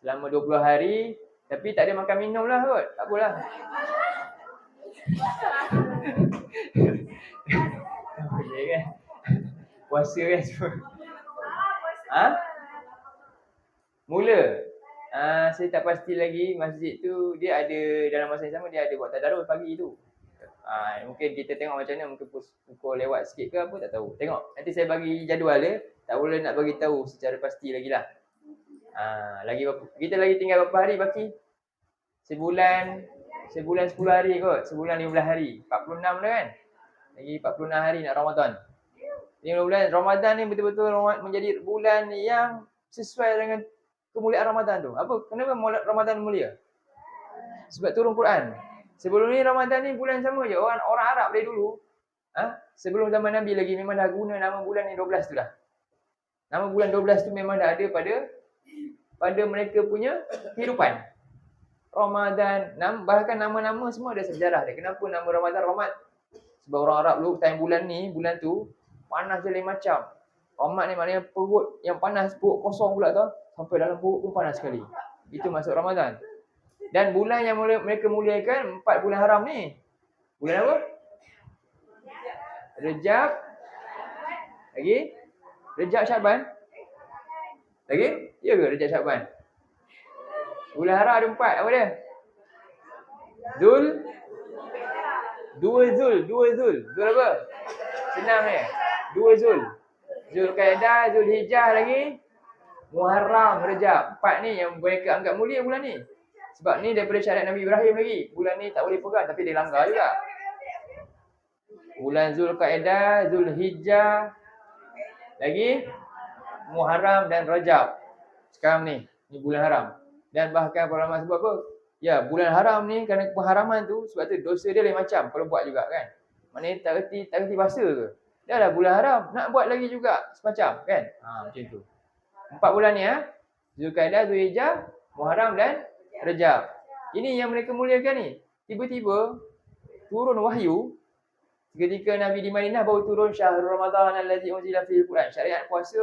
Selama 20 hari. Tapi tak ada makan minum lah kot. Tak apalah. Tak boleh kan? Puasa kan semua. Mula. Saya tak pasti lagi masjid tu dia ada dalam masa yang sama dia ada buat tadarus pagi tu. Mungkin kita tengok macam mana, mungkin pukul lewat sikit ke apa tak tahu. Tengok nanti saya bagi jadual dia, tak boleh nak bagi tahu secara pasti lagi lah. Lagi kita lagi tinggal berapa hari baki? Sebulan 10 hari kot, sebulan 15 hari. 46 dah kan? Lagi 46 hari nak Ramadan. 5 bulan Ramadan ni betul-betul menjadi bulan yang sesuai dengan kemuliaan Ramadan tu. Apa? Kenapa Ramadan mulia? Sebab turun Quran. Sebelum ni Ramadan ni bulan sama je. Orang Arab dari dulu. Sebelum zaman Nabi lagi memang dah guna nama bulan ni 12 tu dah. Nama bulan 12 tu memang dah ada pada mereka punya kehidupan. Ramadan, bahkan nama-nama semua ada sejarah dia. Kenapa nama Ramadan Ramad? Sebab orang Arab dulu time bulan tu panas je lain macam. Ramad ni maknanya perut yang panas, perut kosong pula tu. Sampai dalam perut pun panas sekali. Itu masuk Ramadan. Dan bulan yang mereka muliakan 4 bulan haram ni. Bulan apa? Rejab. Lagi? Rejab Syaban. Lagi? Ya ke Rejab Syaban? Bulan haram ada 4. Apa dia? Dua Zul apa? Senang ni. Dua Zul. Zulkaidah, Zulhijjah lagi, Muharram, Rejab. 4 ni yang mereka anggap mulia bulan ni. Sebab ni daripada syariat Nabi Ibrahim lagi. Bulan ni tak boleh pegang tapi dia langgar juga. Bulan Zulkaidah, Zulhijjah, lagi Muharram dan Rajab. Sekarang ni bulan haram. Dan bahkan para ulama sebut apa? Ya, bulan haram ni kerana pengharaman tu, sebab tu dosa dia lain macam kalau buat juga kan. Maknanya tak reti bahasa ke. Dah lah bulan haram, nak buat lagi juga semacam kan. Macam tu. 4 bulan ni Zulkaidah, Zulhijjah, Muharram dan Rajab. Ini yang mereka muliakan ni. Tiba-tiba turun wahyu ketika Nabi di Madinah, baru turun Syahrul Ramadan allazi unzila fihi Quran. Syariat puasa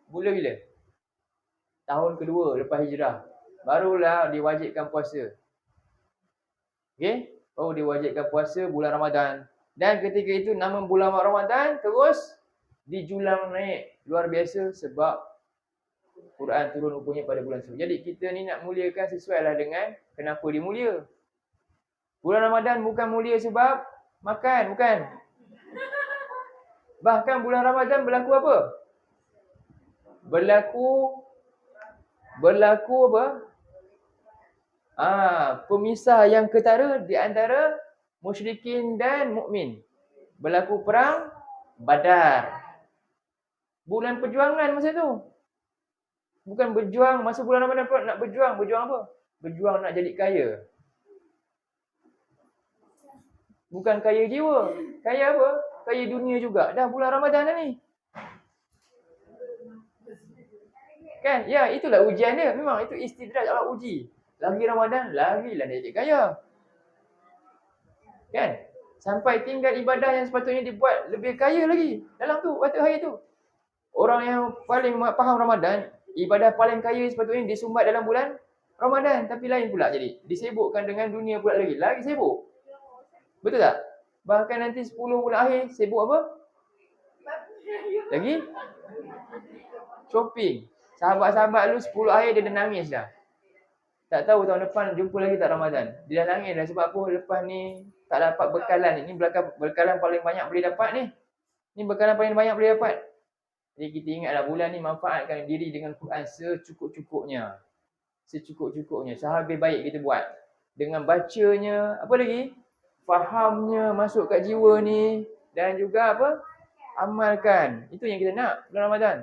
mula bila? Tahun kedua lepas hijrah. Barulah diwajibkan puasa. Okey? Baru diwajibkan puasa bulan Ramadan. Dan ketika itu nama bulan Ramadan terus dijulang naik luar biasa sebab Quran turun rupanya pada bulan tersebut. Jadi kita ni nak muliakan sesuailah dengan kenapa dia mulia. Bulan Ramadan bukan mulia sebab makan, bukan. Bahkan bulan Ramadan berlaku apa? Berlaku apa? Pemisah yang ketara di antara musyrikin dan mukmin. Berlaku perang Badar. Bulan perjuangan masa tu. Bukan berjuang masa bulan Ramadan pun nak berjuang. Berjuang apa? Berjuang nak jadi kaya. Bukan kaya jiwa. Kaya apa? Kaya dunia juga. Dah bulan Ramadan dah ni. Kan? Ya, itulah ujian dia. Memang itu istidraj Allah uji. Lagi Ramadan, lagilah dia jadi kaya. Kan? Sampai tinggal ibadah yang sepatutnya dibuat lebih kaya lagi. Dalam tu, waktu hari tu. Orang yang paling faham Ramadan, ibadah paling kaya sepatutnya disumbat dalam bulan Ramadan. Tapi lain pula jadi. Disibukkan dengan dunia pula lagi. Lagi sibuk. Betul tak? Bahkan nanti 10 bulan akhir, sibuk apa? Lagi? Shopping. Sahabat-sahabat lu 10 akhir dia dah nangis dah. Tak tahu tahun depan jumpa lagi tak Ramadan. Dia dah nangis dah sebab apa? Lepas ni tak dapat bekalan. Ini bekalan paling banyak boleh dapat ni. Ini bekalan paling banyak boleh dapat. Jadi kita ingatlah bulan ni manfaatkan diri dengan Quran secukup-cukupnya. Secukup-cukupnya. Sehabis baik kita buat. Dengan bacanya, apa lagi? Fahamnya masuk kat jiwa ni. Dan juga apa? Amalkan. Itu yang kita nak bulan Ramadan.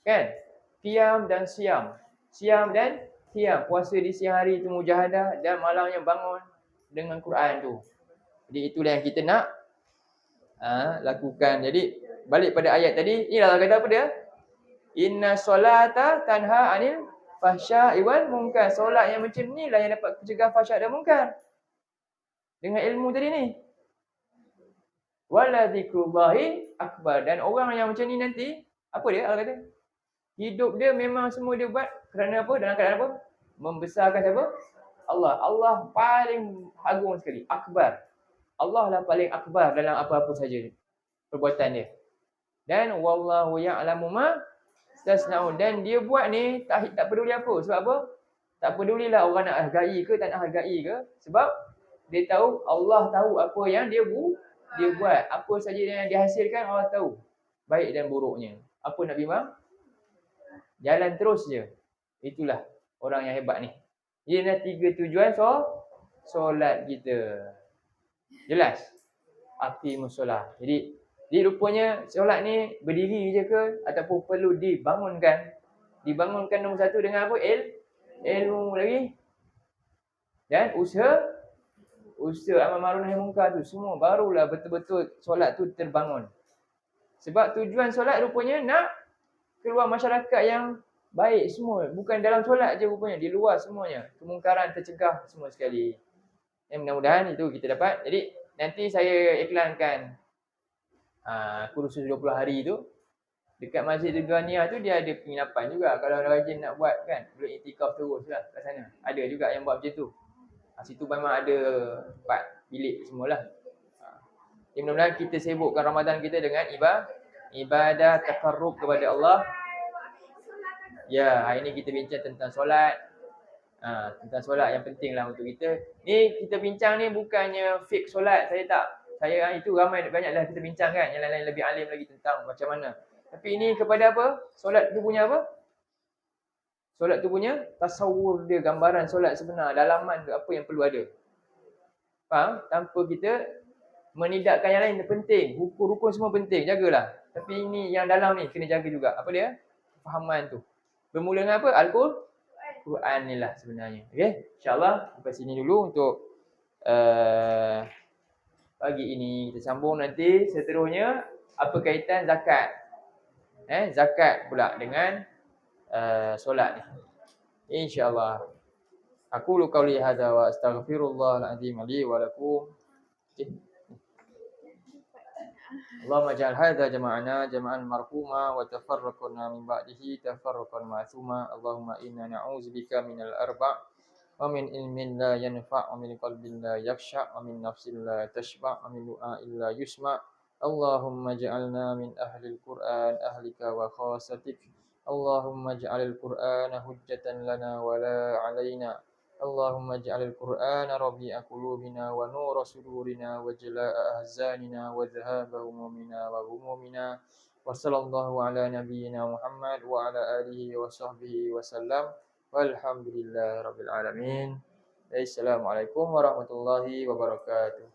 Kan? Qiyam dan siam. Siam dan qiyam. Puasa di siang hari itu mujahadah dan malamnya bangun dengan Quran tu. Jadi itulah yang kita nak lakukan. Jadi balik pada ayat tadi, inilah Allah kata apa dia? Inna solata tanha anil fahsya'i wal munkar. Solat yang macam ni lah yang dapat mencegah fahsyak dan munkar. Dengan ilmu tadi ni. Wala dzikrullahi akbar. Dan orang yang macam ni nanti, apa dia Allah kata? Hidup dia memang semua dia buat kerana apa? Dalam keadaan apa? Membesarkan siapa? Allah. Allah paling agung sekali. Akbar. Allah lah paling akbar dalam apa-apa saja perbuatan dia. Dan wallahu ya'lamu ma tasna'un. Dan dia buat ni tak peduli apa. Sebab apa? Tak pedulilah orang nak hargai ke tak nak hargai ke. Sebab dia tahu, Allah tahu apa yang dia buat. Apa saja yang dihasilkan Allah tahu. Baik dan buruknya. Apa nak bimbang? Jalan terus je. Itulah orang yang hebat ni. Dia ada 3 tujuan solat kita. Jelas? Aqimus solat. Jadi rupanya solat ni berdiri je ke ataupun perlu dibangunkan. Dibangunkan nombor 1 dengan apa? Ilmu lagi. Dan usaha amal ma'ruf nahi munkar tu semua barulah betul-betul solat tu terbangun. Sebab tujuan solat rupanya nak keluar masyarakat yang baik semua. Bukan dalam solat je rupanya. Di luar semuanya. Kemungkaran tercegah semua sekali. Yang mudah-mudahan itu kita dapat. Jadi nanti saya iklankan kursus 20 hari tu. Dekat Masjid Degania tu dia ada penginapan juga. Kalau rajin nak buat kan. Boleh iktikaf terus lah kat sana. Ada juga yang buat macam tu. Situ memang ada tempat bilik semualah. Jadi mudah-mudahan kita sibukkan Ramadan kita dengan ibadah takarrub kepada Allah. Ya, hari ni kita bincang tentang solat. Tentang solat yang penting lah untuk kita. Ni kita bincang ni bukannya fake solat. Saya tak Saya itu ramai banyaklah kita bincang kan, yang lain-lain lebih alim lagi tentang macam mana. Tapi ini kepada apa? Solat tu punya apa? Solat tu punya tasawur dia, gambaran solat sebenar, dalaman tu apa yang perlu ada. Faham? Tanpa kita menidakkan yang lain penting. Rukun-rukun semua penting, jagalah. Tapi ini yang dalam ni kena jaga juga. Apa dia? Fahaman tu. Bermula dengan apa? Al-Quran ni lah sebenarnya. Okey? InsyaAllah sampai sini dulu untuk pagi ini. Kita sambung nanti seterusnya apa kaitan zakat. Zakat pula dengan solat ni. InsyaAllah. Aku lu qauli hadza wa astaghfirullahal azim li wa lakum. Allahumma ja'al hadza jama'ana jama'an marhuma wa tafarraqna min ba'dihi tafarraqan ma'suma. Allahumma inna na'udzubika minal arba' wa min ilmin la yanfa' wa min qalbin la yakhsha' wa min nafsin la tashba' wa min du'a'in la yusma'. Allahumma ja'alna min ahlil Qur'an ahlika wa khasatik. Allahumma ja'alil Qur'ana hujjatan lana wa la 'alaina. Allahumma ja'alil Qur'ana rabi'a qulubina wa nura sudurina wa jalaa'a ahzanina wa dhahaba humumina wa humumina. Wa sallallahu ala nabiyyina Muhammad wa ala alihi wa sahbihi wa sallam. Walhamdulillahi rabbil alamin. Assalamualaikum warahmatullahi wabarakatuh.